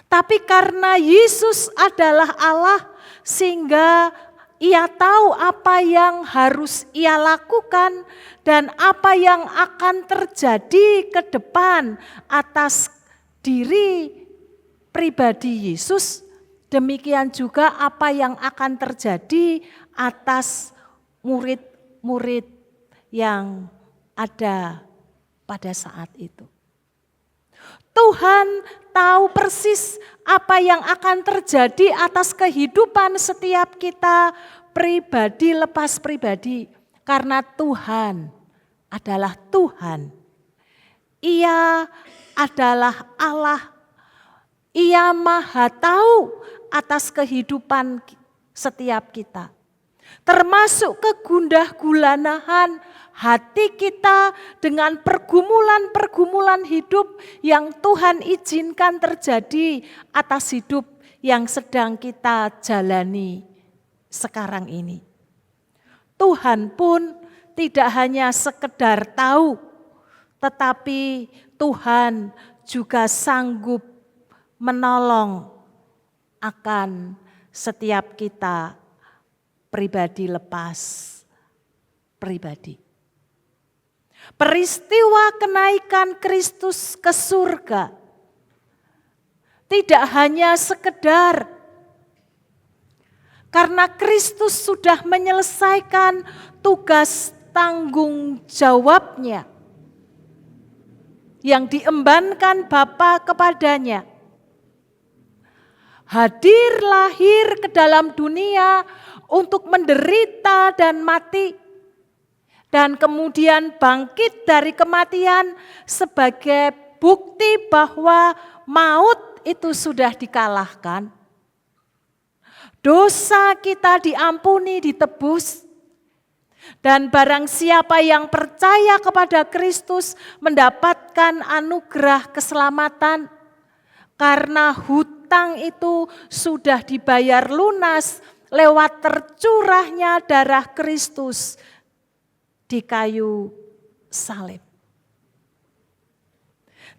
tapi karena Yesus adalah Allah, sehingga Ia tahu apa yang harus Ia lakukan dan apa yang akan terjadi ke depan atas diri pribadi Yesus. Demikian juga apa yang akan terjadi atas murid-murid yang ada pada saat itu. Tuhan tahu persis apa yang akan terjadi atas kehidupan setiap kita pribadi lepas pribadi. Karena Tuhan adalah Tuhan. Ia adalah Allah. Ia Maha tahu atas kehidupan setiap kita. Termasuk kegundah gulanahan hati kita dengan pergumulan-pergumulan hidup yang Tuhan izinkan terjadi atas hidup yang sedang kita jalani sekarang ini. Tuhan pun tidak hanya sekedar tahu, tetapi Tuhan juga sanggup menolong akan setiap kita pribadi lepas pribadi. Peristiwa kenaikan Kristus ke surga tidak hanya sekedar karena Kristus sudah menyelesaikan tugas tanggung jawabnya yang diembankan Bapa kepadanya. Hadir lahir ke dalam dunia untuk menderita dan mati, dan kemudian bangkit dari kematian sebagai bukti bahwa maut itu sudah dikalahkan. Dosa kita diampuni, ditebus, dan barang siapa yang percaya kepada Kristus mendapatkan anugerah keselamatan karena hutang itu sudah dibayar lunas lewat tercurahnya darah Kristus di kayu salib.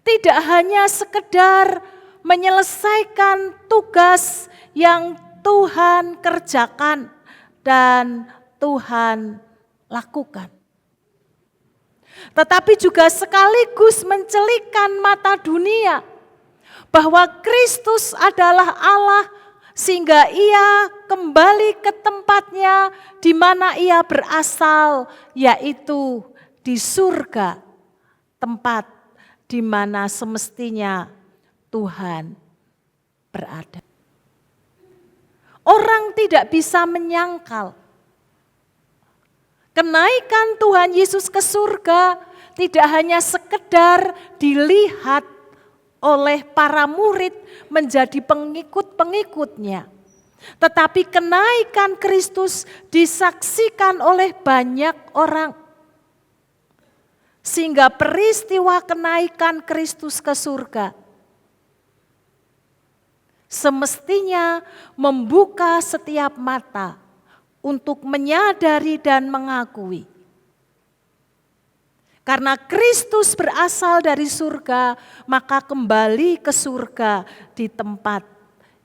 Tidak hanya sekedar menyelesaikan tugas yang Tuhan kerjakan dan Tuhan lakukan, tetapi juga sekaligus mencelikkan mata dunia bahwa Kristus adalah Allah, sehingga Ia kembali ke tempatnya di mana Ia berasal, yaitu di surga, tempat di mana semestinya Tuhan berada. Orang tidak bisa menyangkal kenaikan Tuhan Yesus ke surga tidak hanya sekedar dilihat oleh para murid menjadi pengikut-pengikutnya, tetapi kenaikan Kristus disaksikan oleh banyak orang. Sehingga peristiwa kenaikan Kristus ke surga semestinya membuka setiap mata untuk menyadari dan mengakui. Karena Kristus berasal dari surga, maka kembali ke surga di tempat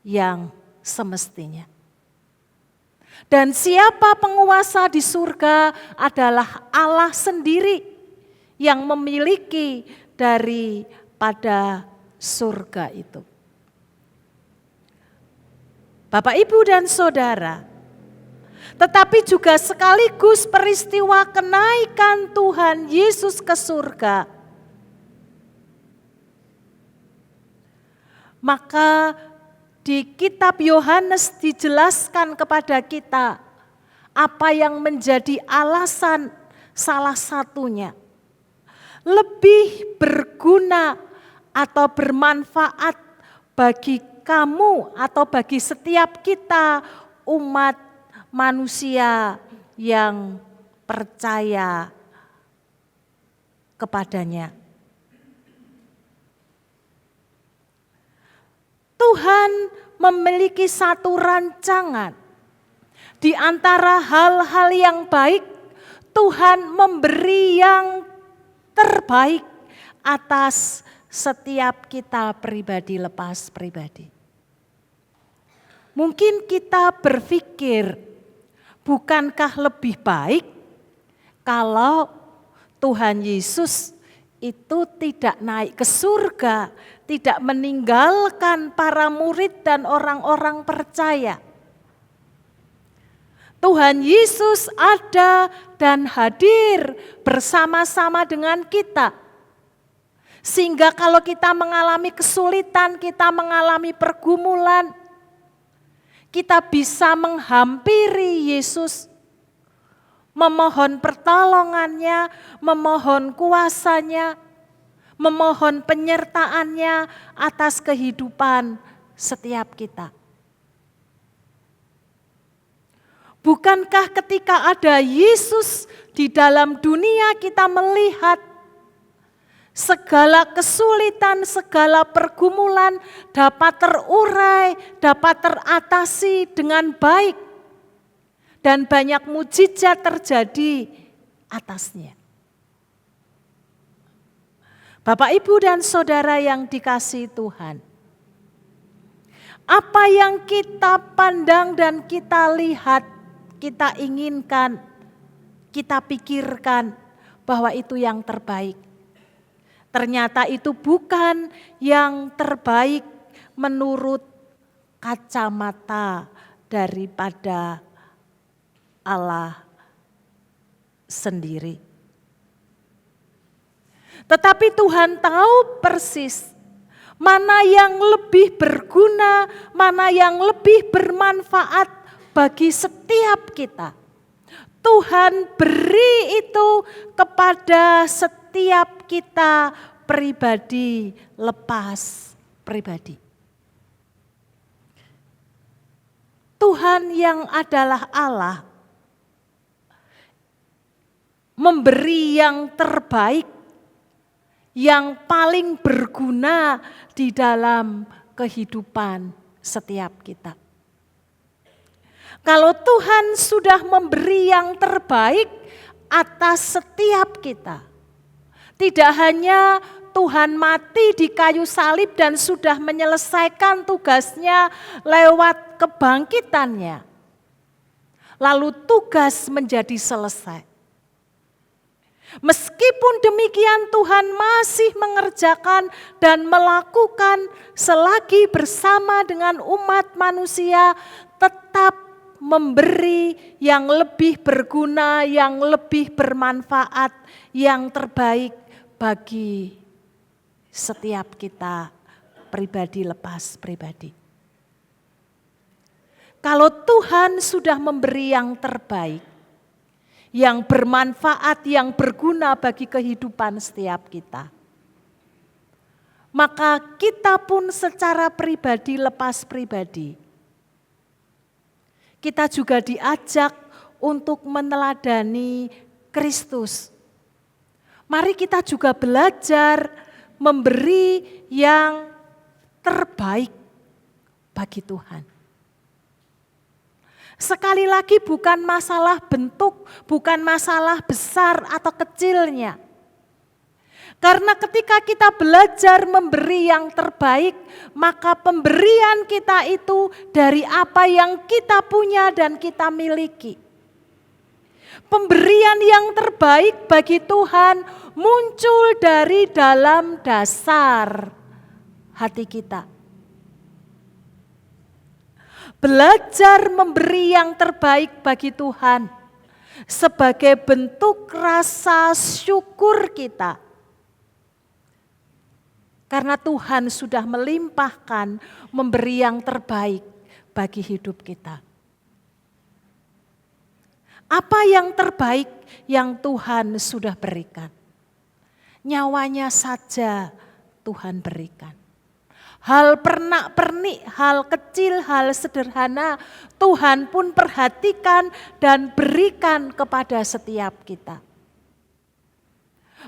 yang semestinya. Dan siapa penguasa di surga adalah Allah sendiri yang memiliki daripada surga itu. Bapak, Ibu, dan Saudara, tetapi juga sekaligus peristiwa kenaikan Tuhan Yesus ke surga. Maka di kitab Yohanes dijelaskan kepada kita apa yang menjadi alasan salah satunya. Lebih berguna atau bermanfaat bagi kamu atau bagi setiap kita umat manusia yang percaya kepadanya. Tuhan memiliki satu rancangan. Di antara hal-hal yang baik, Tuhan memberi yang terbaik atas setiap kita pribadi lepas pribadi. Mungkin kita berpikir, bukankah lebih baik kalau Tuhan Yesus itu tidak naik ke surga, tidak meninggalkan para murid dan orang-orang percaya. Tuhan Yesus ada dan hadir bersama-sama dengan kita. Sehingga kalau kita mengalami kesulitan, kita mengalami pergumulan, kita bisa menghampiri Yesus, memohon pertolongannya, memohon kuasanya, memohon penyertaannya atas kehidupan setiap kita. Bukankah ketika ada Yesus di dalam dunia kita melihat segala kesulitan, segala pergumulan dapat terurai, dapat teratasi dengan baik. Dan banyak mujizat terjadi atasnya. Bapak, Ibu, dan Saudara yang dikasihi Tuhan. Apa yang kita pandang dan kita lihat, kita inginkan, kita pikirkan bahwa itu yang terbaik. Ternyata itu bukan yang terbaik menurut kacamata daripada Allah sendiri. Tetapi Tuhan tahu persis mana yang lebih berguna, mana yang lebih bermanfaat bagi setiap kita. Tuhan beri itu kepada setiap kita pribadi lepas pribadi. Tuhan yang adalah Allah memberi yang terbaik, yang paling berguna di dalam kehidupan setiap kita. Kalau Tuhan sudah memberi yang terbaik atas setiap kita, tidak hanya Tuhan mati di kayu salib dan sudah menyelesaikan tugasnya lewat kebangkitannya, lalu tugas menjadi selesai. Meskipun demikian Tuhan masih mengerjakan dan melakukan selagi bersama dengan umat manusia, tetap memberi yang lebih berguna, yang lebih bermanfaat, yang terbaik bagi setiap kita pribadi lepas pribadi. Kalau Tuhan sudah memberi yang terbaik, yang bermanfaat, yang berguna bagi kehidupan setiap kita. Maka kita pun secara pribadi, lepas pribadi, kita juga diajak untuk meneladani Kristus. Mari kita juga belajar memberi yang terbaik bagi Tuhan. Sekali lagi bukan masalah bentuk, bukan masalah besar atau kecilnya. Karena ketika kita belajar memberi yang terbaik, maka pemberian kita itu dari apa yang kita punya dan kita miliki. Pemberian yang terbaik bagi Tuhan muncul dari dalam dasar hati kita. Belajar memberi yang terbaik bagi Tuhan sebagai bentuk rasa syukur kita. Karena Tuhan sudah melimpahkan memberi yang terbaik bagi hidup kita. Apa yang terbaik yang Tuhan sudah berikan? Nyawanya saja Tuhan berikan. Hal pernak-pernik, hal kecil, hal sederhana Tuhan pun perhatikan dan berikan kepada setiap kita.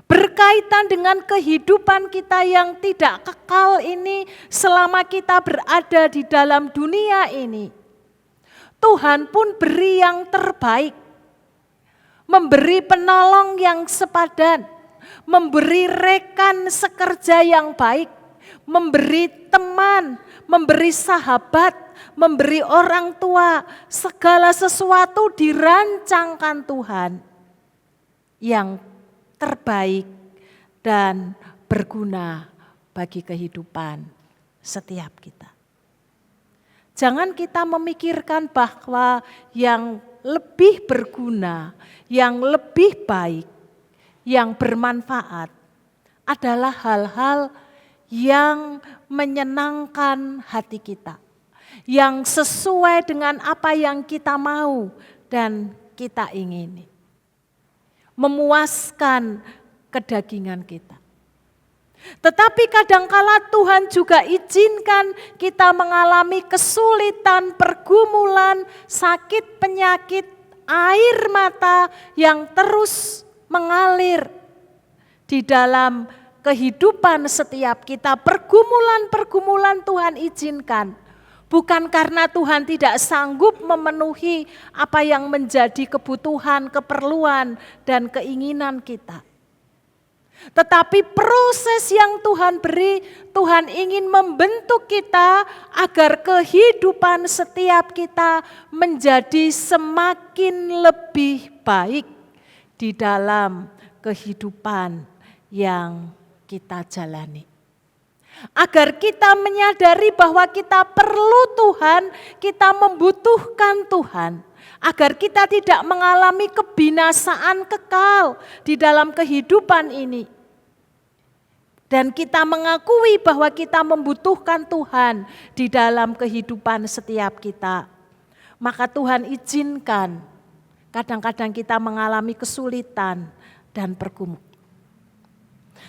Berkaitan dengan kehidupan kita yang tidak kekal ini selama kita berada di dalam dunia ini. Tuhan pun beri yang terbaik. Memberi penolong yang sepadan, memberi rekan sekerja yang baik, memberi teman, memberi sahabat, memberi orang tua, segala sesuatu dirancangkan Tuhan yang terbaik dan berguna bagi kehidupan setiap kita. Jangan kita memikirkan bahwa yang lebih berguna, yang lebih baik, yang bermanfaat adalah hal-hal yang menyenangkan hati kita, yang sesuai dengan apa yang kita mau dan kita ingini, memuaskan kedagingan kita. Tetapi kadangkala Tuhan juga izinkan kita mengalami kesulitan, pergumulan, sakit, penyakit, air mata yang terus mengalir di dalam kehidupan setiap kita. Pergumulan-pergumulan Tuhan izinkan. Bukan karena Tuhan tidak sanggup memenuhi apa yang menjadi kebutuhan, keperluan, dan keinginan kita. Tetapi proses yang Tuhan beri, Tuhan ingin membentuk kita agar kehidupan setiap kita menjadi semakin lebih baik di dalam kehidupan yang kita jalani. Agar kita menyadari bahwa kita perlu Tuhan, kita membutuhkan Tuhan. Agar kita tidak mengalami kebinasaan kekal di dalam kehidupan ini. Dan kita mengakui bahwa kita membutuhkan Tuhan di dalam kehidupan setiap kita. Maka Tuhan izinkan kadang-kadang kita mengalami kesulitan dan pergumulan.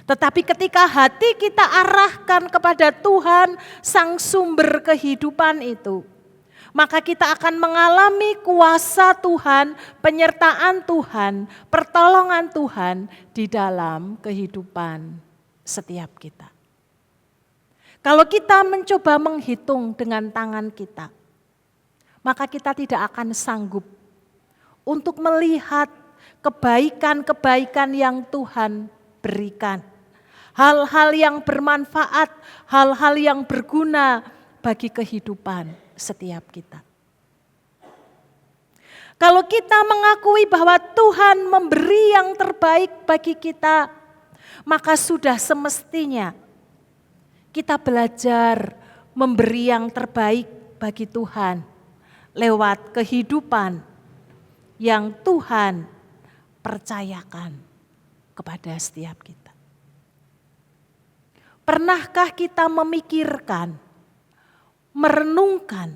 Tetapi ketika hati kita arahkan kepada Tuhan, Sang Sumber kehidupan itu, maka kita akan mengalami kuasa Tuhan, penyertaan Tuhan, pertolongan Tuhan di dalam kehidupan setiap kita. Kalau kita mencoba menghitung dengan tangan kita, maka kita tidak akan sanggup untuk melihat kebaikan-kebaikan yang Tuhan berikan. Hal-hal yang bermanfaat, hal-hal yang berguna bagi kehidupan setiap kita. Kalau kita mengakui bahwa Tuhan memberi yang terbaik bagi kita, maka sudah semestinya kita belajar memberi yang terbaik bagi Tuhan lewat kehidupan yang Tuhan percayakan kepada setiap kita. Pernahkah kita memikirkan, merenungkan,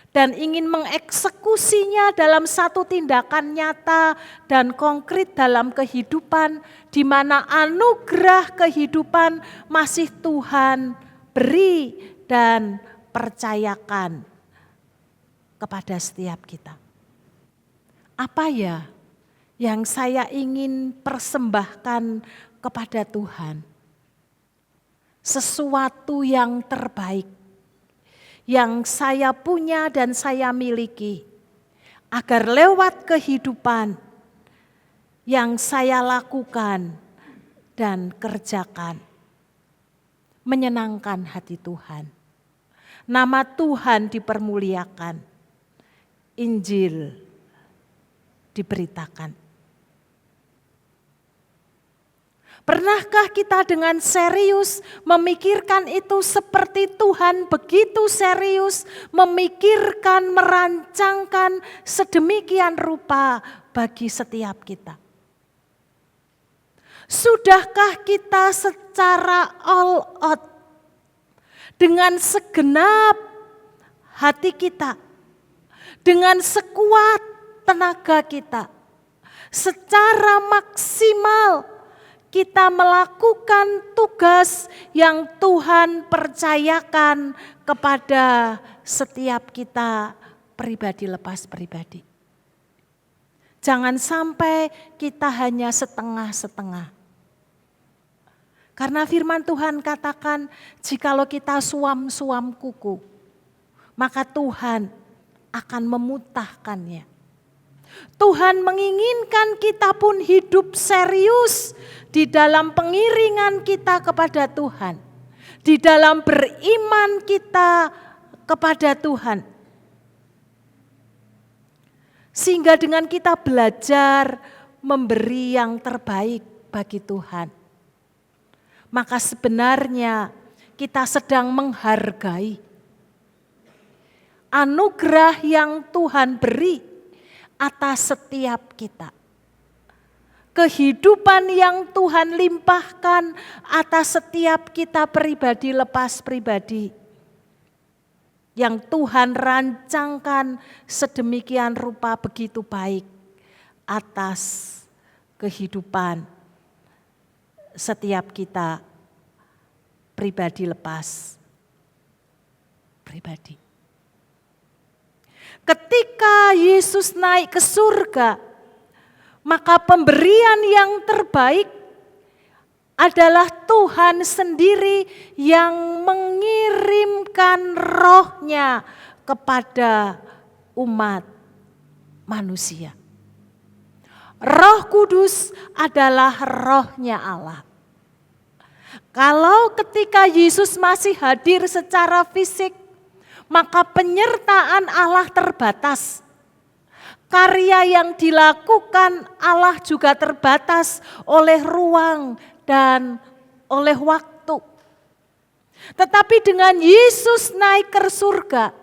dan ingin mengeksekusinya dalam satu tindakan nyata dan konkret dalam kehidupan, di mana anugerah kehidupan masih Tuhan beri dan percayakan kepada setiap kita. Apa ya yang saya ingin persembahkan kepada Tuhan? Sesuatu yang terbaik yang saya punya dan saya miliki, agar lewat kehidupan yang saya lakukan dan kerjakan menyenangkan hati Tuhan. Nama Tuhan dipermuliakan, Injil diberitakan. Pernahkah kita dengan serius memikirkan itu seperti Tuhan begitu serius memikirkan, merancangkan sedemikian rupa bagi setiap kita? Sudahkah kita secara all out dengan segenap hati kita, dengan sekuat tenaga kita, secara maksimal kita melakukan tugas yang Tuhan percayakan kepada setiap kita pribadi lepas pribadi? Jangan sampai kita hanya setengah-setengah. Karena firman Tuhan katakan, jikalau kita suam-suam kuku, maka Tuhan akan memutahkannya. Tuhan menginginkan kita pun hidup serius di dalam pengiringan kita kepada Tuhan, di dalam beriman kita kepada Tuhan. Sehingga dengan kita belajar memberi yang terbaik bagi Tuhan, maka sebenarnya kita sedang menghargai anugerah yang Tuhan beri atas setiap kita. Kehidupan yang Tuhan limpahkan atas setiap kita pribadi lepas pribadi. Yang Tuhan rancangkan sedemikian rupa begitu baik atas kehidupan setiap kita pribadi lepas pribadi. Ketika Yesus naik ke surga, maka pemberian yang terbaik adalah Tuhan sendiri yang mengirimkan roh-Nya kepada umat manusia. Roh Kudus adalah roh-Nya Allah. Kalau ketika Yesus masih hadir secara fisik, maka penyertaan Allah terbatas. Karya yang dilakukan Allah juga terbatas oleh ruang dan oleh waktu. Tetapi dengan Yesus naik ke surga,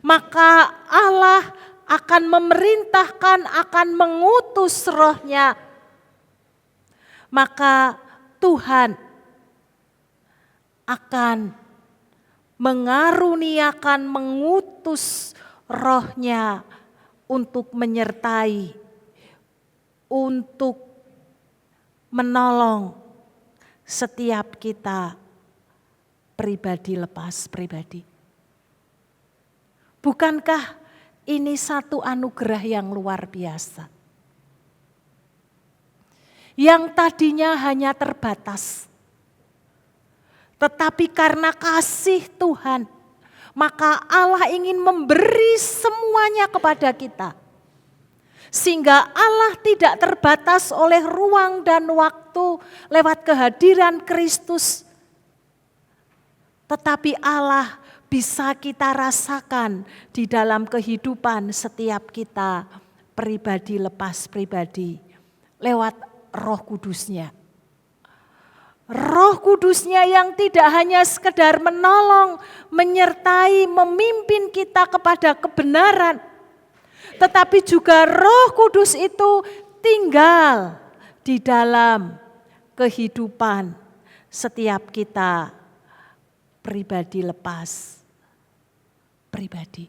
maka Allah akan memerintahkan, akan mengutus roh-Nya. Maka Tuhan akan mengaruniakan, mengutus roh-Nya untuk menyertai, untuk menolong setiap kita pribadi lepas pribadi. Bukankah ini satu anugerah yang luar biasa? Yang tadinya hanya terbatas, tetapi karena kasih Tuhan, maka Allah ingin memberi semuanya kepada kita. Sehingga Allah tidak terbatas oleh ruang dan waktu lewat kehadiran Kristus. Tetapi Allah bisa kita rasakan di dalam kehidupan setiap kita pribadi lepas pribadi lewat Roh Kudus-Nya. Roh Kudus-Nya yang tidak hanya sekedar menolong, menyertai, memimpin kita kepada kebenaran, tetapi juga Roh Kudus itu tinggal di dalam kehidupan setiap kita pribadi lepas pribadi.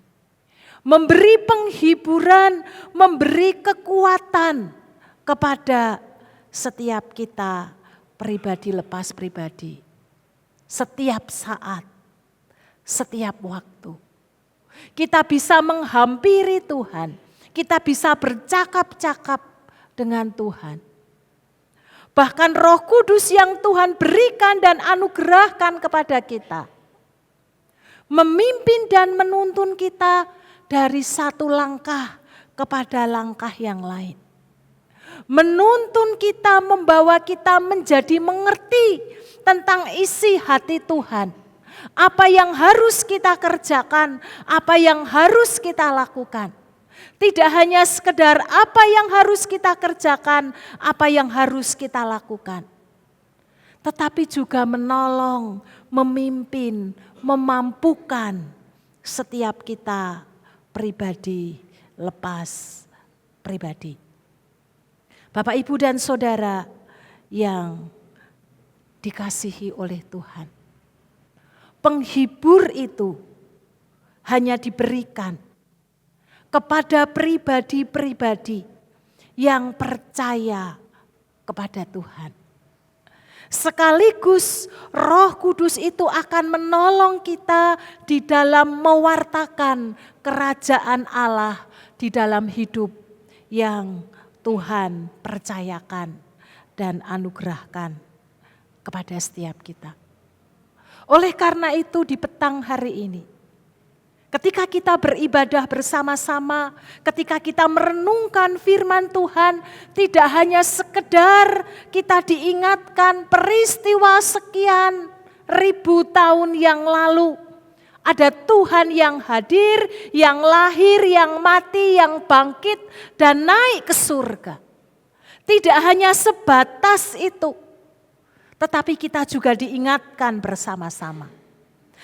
memberi penghiburan, memberi kekuatan kepada setiap kita pribadi lepas pribadi. Setiap saat, setiap waktu. Kita bisa menghampiri Tuhan, kita bisa bercakap-cakap dengan Tuhan. Bahkan Roh Kudus yang Tuhan berikan dan anugerahkan kepada kita, memimpin dan menuntun kita dari satu langkah kepada langkah yang lain. Menuntun kita, membawa kita menjadi mengerti tentang isi hati Tuhan. Apa yang harus kita kerjakan, apa yang harus kita lakukan. Tidak hanya sekedar apa yang harus kita kerjakan, apa yang harus kita lakukan. Tetapi juga menolong, memimpin, memampukan setiap kita pribadi lepas pribadi. Bapak, Ibu, dan Saudara yang dikasihi oleh Tuhan. Penghibur itu hanya diberikan kepada pribadi-pribadi yang percaya kepada Tuhan. Sekaligus Roh Kudus itu akan menolong kita di dalam mewartakan kerajaan Allah di dalam hidup yang Tuhan percayakan dan anugerahkan kepada setiap kita. Oleh karena itu di petang hari ini, ketika kita beribadah bersama-sama, ketika kita merenungkan firman Tuhan, tidak hanya sekedar kita diingatkan peristiwa sekian ribu tahun yang lalu. Ada Tuhan yang hadir, yang lahir, yang mati, yang bangkit dan naik ke surga. Tidak hanya sebatas itu, tetapi kita juga diingatkan bersama-sama.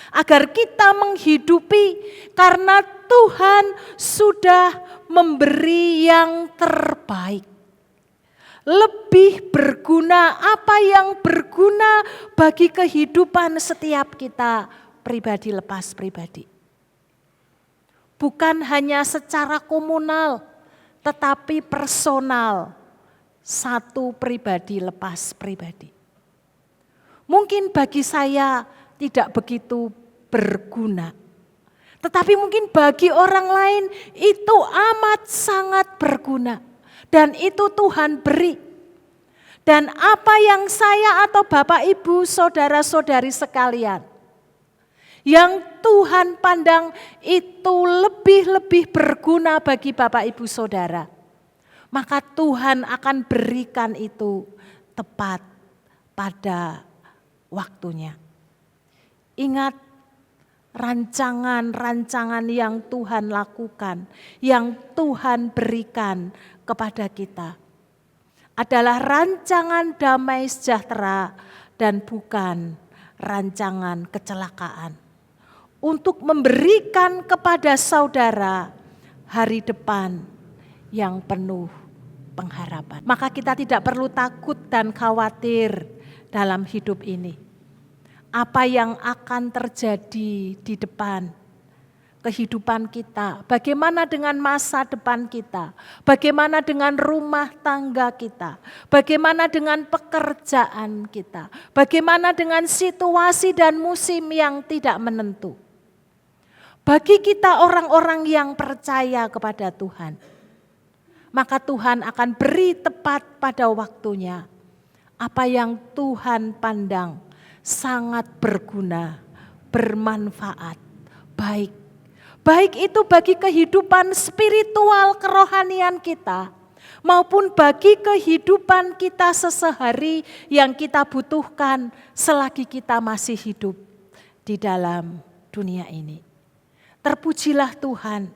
Agar kita menghidupi karena Tuhan sudah memberi yang terbaik. Lebih berguna, apa yang berguna bagi kehidupan setiap kita pribadi lepas pribadi. Bukan hanya secara komunal, tetapi personal, satu pribadi lepas pribadi. Mungkin bagi saya tidak begitu berguna. Tetapi mungkin bagi orang lain itu amat sangat berguna. Dan itu Tuhan beri. Dan apa yang saya atau Bapak, Ibu, saudara-saudari sekalian, yang Tuhan pandang itu lebih-lebih berguna bagi Bapak, Ibu, saudara, maka Tuhan akan berikan itu tepat pada waktunya. Ingat rancangan-rancangan yang Tuhan lakukan, yang Tuhan berikan kepada kita adalah rancangan damai sejahtera dan bukan rancangan kecelakaan. Untuk memberikan kepada saudara hari depan yang penuh pengharapan. Maka kita tidak perlu takut dan khawatir dalam hidup ini. Apa yang akan terjadi di depan kehidupan kita, bagaimana dengan masa depan kita, bagaimana dengan rumah tangga kita, bagaimana dengan pekerjaan kita, bagaimana dengan situasi dan musim yang tidak menentu. Bagi kita orang-orang yang percaya kepada Tuhan, maka Tuhan akan beri tepat pada waktunya apa yang Tuhan pandang sangat berguna, bermanfaat, baik. Baik itu bagi kehidupan spiritual kerohanian kita, maupun bagi kehidupan kita sesehari yang kita butuhkan selagi kita masih hidup di dalam dunia ini. Terpujilah Tuhan,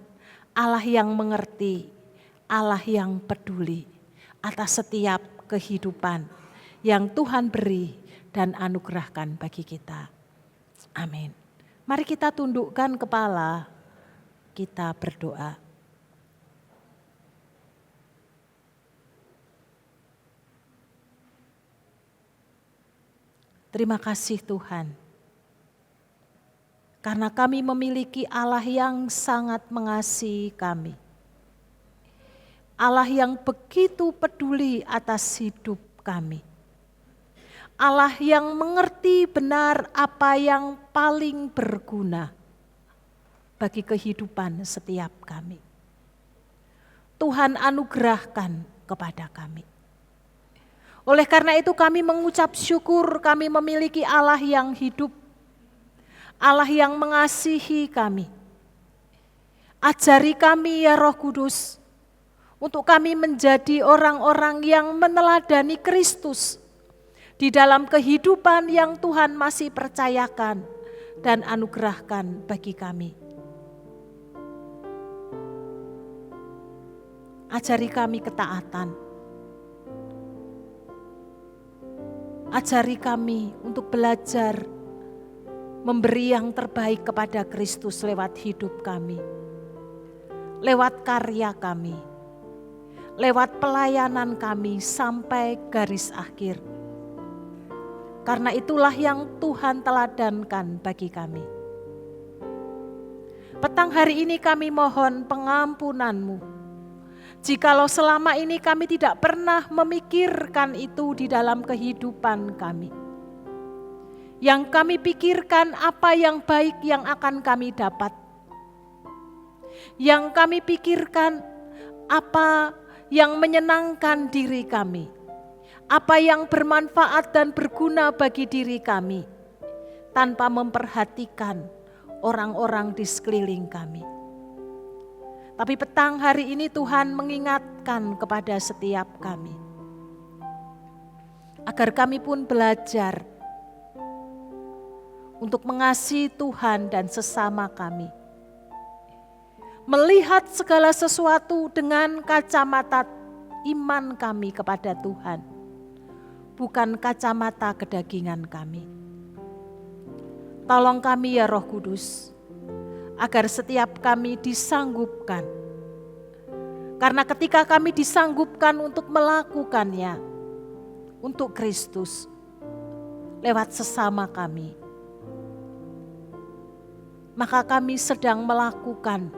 Allah yang mengerti, Allah yang peduli atas setiap kehidupan yang Tuhan beri dan anugerahkan bagi kita. Amin. Mari kita tundukkan kepala, kita berdoa. Terima kasih Tuhan. karena kami memiliki Allah yang sangat mengasihi kami. Allah yang begitu peduli atas hidup kami. Allah yang mengerti benar apa yang paling berguna bagi kehidupan setiap kami. Tuhan anugerahkan kepada kami. Oleh karena itu kami mengucap syukur kami memiliki Allah yang hidup, Allah yang mengasihi kami. Ajari kami ya Roh Kudus, untuk kami menjadi orang-orang yang meneladani Kristus di dalam kehidupan yang Tuhan masih percayakan dan anugerahkan bagi kami. Ajari kami ketaatan. Ajari kami untuk belajar memberi yang terbaik kepada Kristus lewat hidup kami, lewat karya kami, lewat pelayanan kami sampai garis akhir. Karena itulah yang Tuhan teladankan bagi kami. Petang hari ini kami mohon pengampunan-Mu. Jikalau selama ini kami tidak pernah memikirkan itu di dalam kehidupan kami. Yang kami pikirkan apa yang baik yang akan kami dapat. Yang kami pikirkan apa yang menyenangkan diri kami. Apa yang bermanfaat dan berguna bagi diri kami. Tanpa memperhatikan orang-orang di sekeliling kami. Tapi petang hari ini Tuhan mengingatkan kepada setiap kami. Agar kami pun belajar untuk mengasihi Tuhan dan sesama kami. Melihat segala sesuatu dengan kacamata iman kami kepada Tuhan. Bukan kacamata kedagingan kami. Tolong kami ya Roh Kudus, agar setiap kami disanggupkan. Karena ketika kami disanggupkan untuk melakukannya, untuk Kristus, lewat sesama kami, maka kami sedang melakukan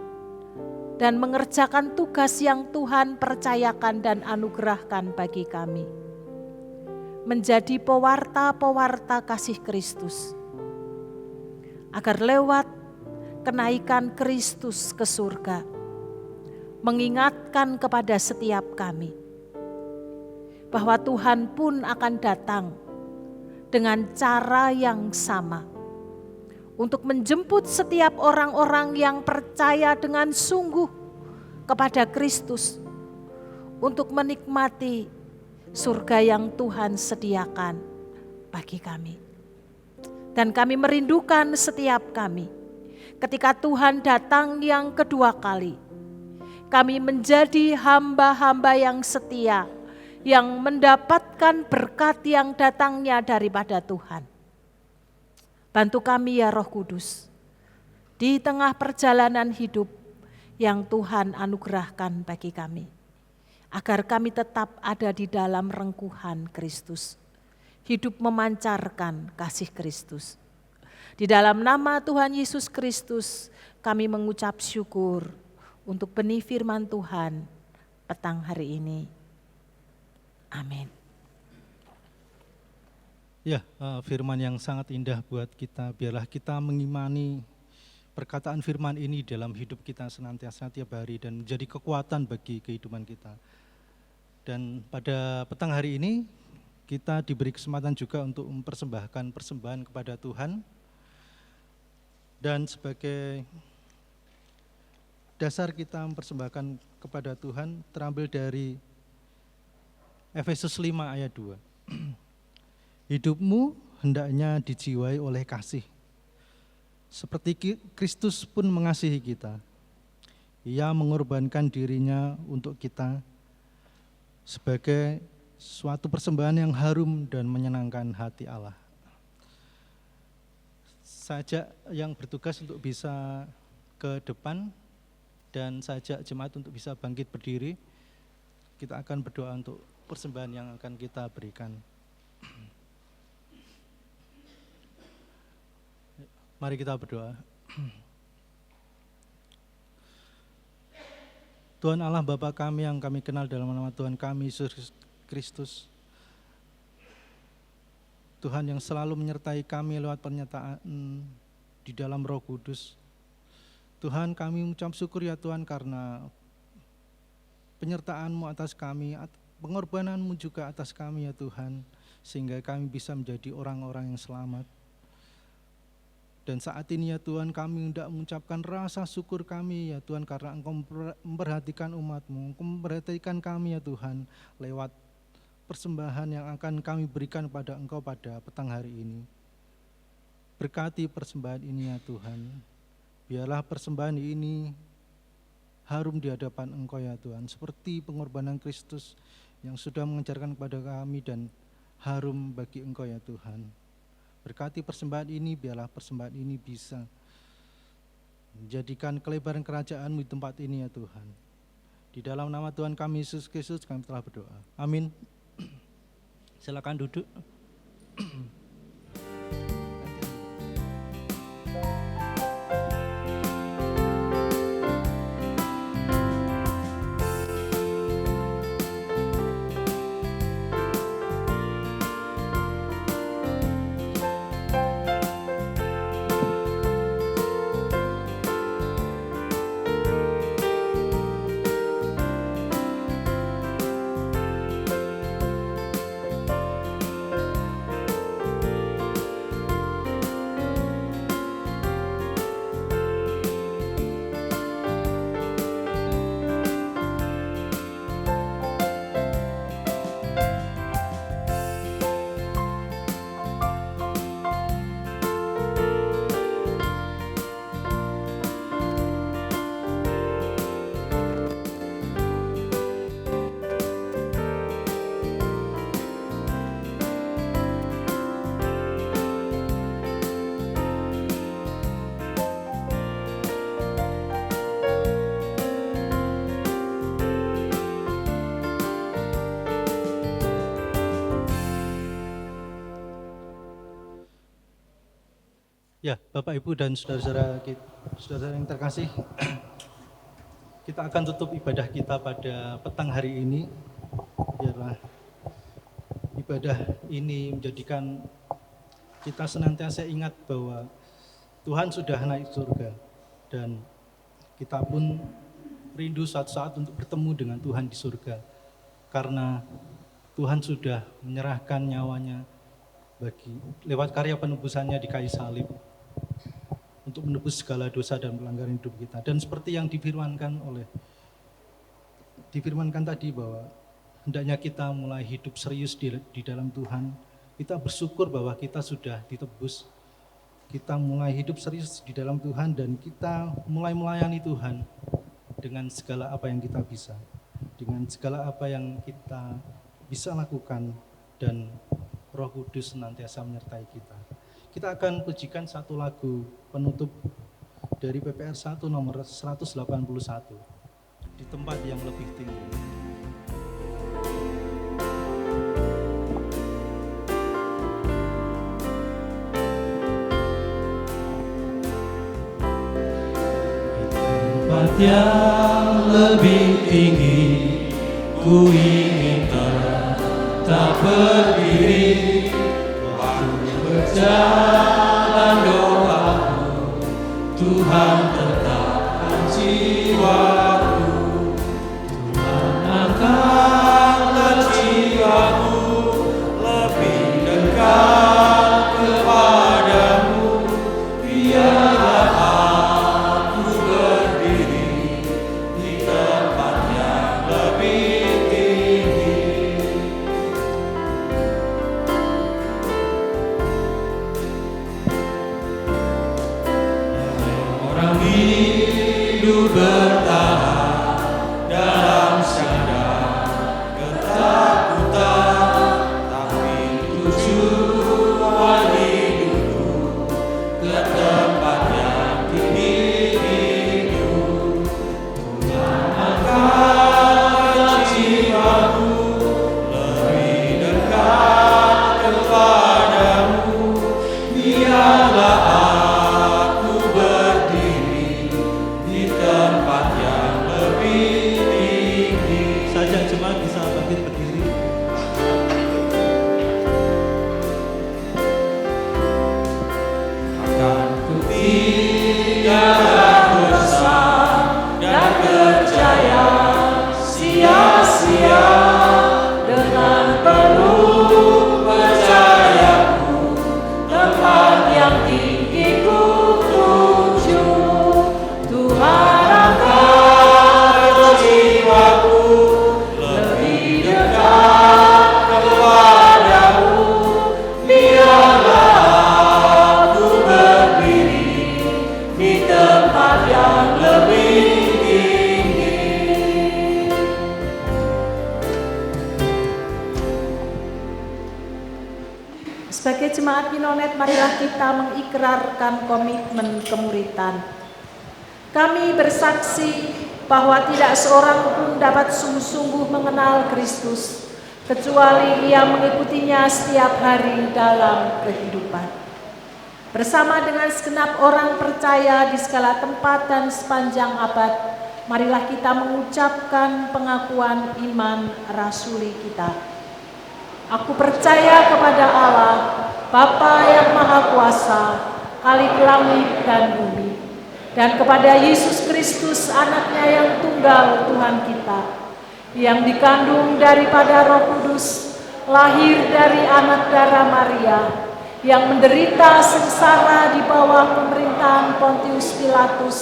dan mengerjakan tugas yang Tuhan percayakan dan anugerahkan bagi kami. Menjadi pewarta-pewarta kasih Kristus. Agar lewat kenaikan Kristus ke surga, mengingatkan kepada setiap kami bahwa Tuhan pun akan datang dengan cara yang sama untuk menjemput setiap orang-orang yang percaya dengan sungguh kepada Kristus untuk menikmati surga yang Tuhan sediakan bagi kami. Dan kami merindukan setiap kami ketika Tuhan datang yang kedua kali, kami menjadi hamba-hamba yang setia, yang mendapatkan berkat yang datangnya daripada Tuhan. Bantu kami ya Roh Kudus, di tengah perjalanan hidup yang Tuhan anugerahkan bagi kami, agar kami tetap ada di dalam rengkuhan Kristus, hidup memancarkan kasih Kristus. Di dalam nama Tuhan Yesus Kristus kami mengucap syukur untuk benih firman Tuhan petang hari ini. Amin. Ya, firman yang sangat indah buat kita. Biarlah kita mengimani perkataan firman ini dalam hidup kita senantiasa tiap hari dan menjadi kekuatan bagi kehidupan kita. Dan pada petang hari ini kita diberi kesempatan juga untuk mempersembahkan persembahan kepada Tuhan. Dan sebagai dasar kita mempersembahkan kepada Tuhan terambil dari Efesus 5 ayat 2. Hidupmu hendaknya dijiwai oleh kasih. Seperti Kristus pun mengasihi kita. Ia mengorbankan dirinya untuk kita sebagai suatu persembahan yang harum dan menyenangkan hati Allah. Saya ajak yang bertugas untuk bisa ke depan dan saya ajak jemaat untuk bisa bangkit berdiri. Kita akan berdoa untuk persembahan yang akan kita berikan. Mari kita berdoa. Tuhan Allah Bapa kami yang kami kenal dalam nama Tuhan kami Yesus Kristus. Tuhan yang selalu menyertai kami lewat pernyataan di dalam Roh Kudus. Tuhan, kami mengucap syukur ya Tuhan karena penyertaan-Mu atas kami, pengorbanan-Mu juga atas kami ya Tuhan, sehingga kami bisa menjadi orang-orang yang selamat. Dan saat ini ya Tuhan, kami hendak mengucapkan rasa syukur kami ya Tuhan, karena Engkau memperhatikan umat-Mu, Engkau memperhatikan kami ya Tuhan, lewat persembahan yang akan kami berikan pada Engkau pada petang hari ini. Berkati persembahan ini ya Tuhan, biarlah persembahan ini harum di hadapan Engkau ya Tuhan, seperti pengorbanan Kristus yang sudah mengajarkan kepada kami dan harum bagi Engkau ya Tuhan. Berkati persembahan ini, biarlah persembahan ini bisa menjadikan kelebaran kerajaan-Mu di tempat ini ya Tuhan. Di dalam nama Tuhan kami Yesus Kristus kami telah berdoa. Amin. Silakan duduk. Ya, Bapak Ibu dan saudara-saudara yang terkasih, kita akan tutup ibadah kita pada petang hari ini. Biarlah ibadah ini menjadikan kita senantiasa ingat bahwa Tuhan sudah naik surga dan kita pun rindu suatu saat untuk bertemu dengan Tuhan di surga, karena Tuhan sudah menyerahkan nyawanya lewat karya penebusannya di kayu salib untuk menebus segala dosa dan pelanggaran hidup kita. Dan seperti yang difirmankan tadi bahwa hendaknya kita mulai hidup serius di dalam Tuhan. Kita bersyukur bahwa kita sudah ditebus. Kita mulai hidup serius di dalam Tuhan dan kita mulai melayani Tuhan dengan segala apa yang kita bisa. Dengan segala apa yang kita bisa lakukan, dan Roh Kudus senantiasa menyertai kita. Kita akan pujikan satu lagu penutup dari PPR 1 nomor 181, di tempat yang lebih tinggi. Tempat yang lebih tinggi, ku ingin tetap berdiri. Berjalan doaku, Tuhan tetapkan jiwaku. Tuhan angkatlah jiwaku lebih dekat kepadamu. Biarlah aku berdiri di tempat yang lebih tinggi. Orang hidup bertahan yang lebih tinggi. Sebagai jemaat Minonet, marilah kita mengikrarkan komitmen kemuritan. Kami bersaksi bahwa tidak seorang pun dapat sungguh-sungguh mengenal Kristus, kecuali ia mengikutinya setiap hari dalam kehidupan. Bersama dengan segenap orang percaya di segala tempat dan sepanjang abad, marilah kita mengucapkan pengakuan iman rasuli kita. Aku percaya kepada Allah, Bapa yang Maha Kuasa, Khalik langit dan bumi, dan kepada Yesus Kristus, anaknya yang tunggal Tuhan kita, yang dikandung daripada Roh Kudus, lahir dari anak darah Maria, yang menderita sengsara di bawah pemerintahan Pontius Pilatus,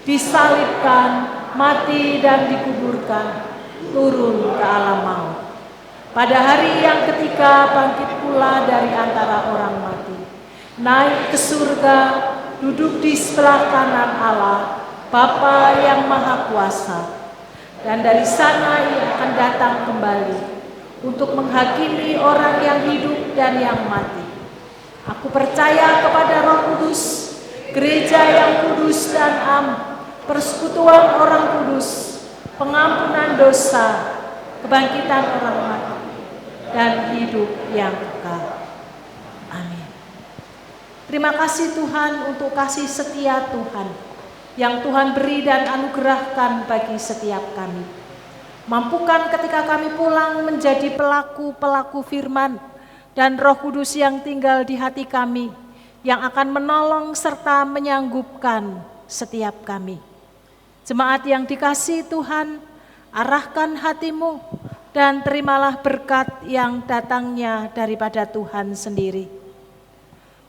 disalibkan, mati dan dikuburkan, turun ke alam maut. Pada hari yang ketiga bangkit pula dari antara orang mati, naik ke surga, duduk di sebelah kanan Allah, Bapa yang Maha Kuasa. Dan dari sana ia akan datang kembali untuk menghakimi orang yang hidup dan yang mati. Aku percaya kepada Roh Kudus, gereja yang kudus dan am, persekutuan orang kudus, pengampunan dosa, kebangkitan orang mati, dan hidup yang kekal. Amin. Terima kasih Tuhan untuk kasih setia Tuhan yang Tuhan beri dan anugerahkan bagi setiap kami. Mampukan ketika kami pulang menjadi pelaku-pelaku firman dan Roh Kudus yang tinggal di hati kami, yang akan menolong serta menyanggupkan setiap kami. Jemaat yang dikasihi Tuhan, arahkan hatimu dan terimalah berkat yang datangnya daripada Tuhan sendiri.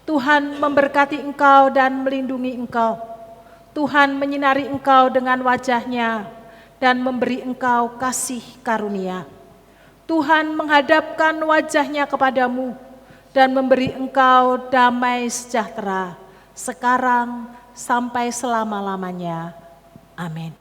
Tuhan memberkati engkau dan melindungi engkau. Tuhan menyinari engkau dengan wajah-Nya dan memberi engkau kasih karunia. Tuhan menghadapkan wajah-Nya kepadamu dan memberi engkau damai sejahtera sekarang sampai selama-lamanya. Amin.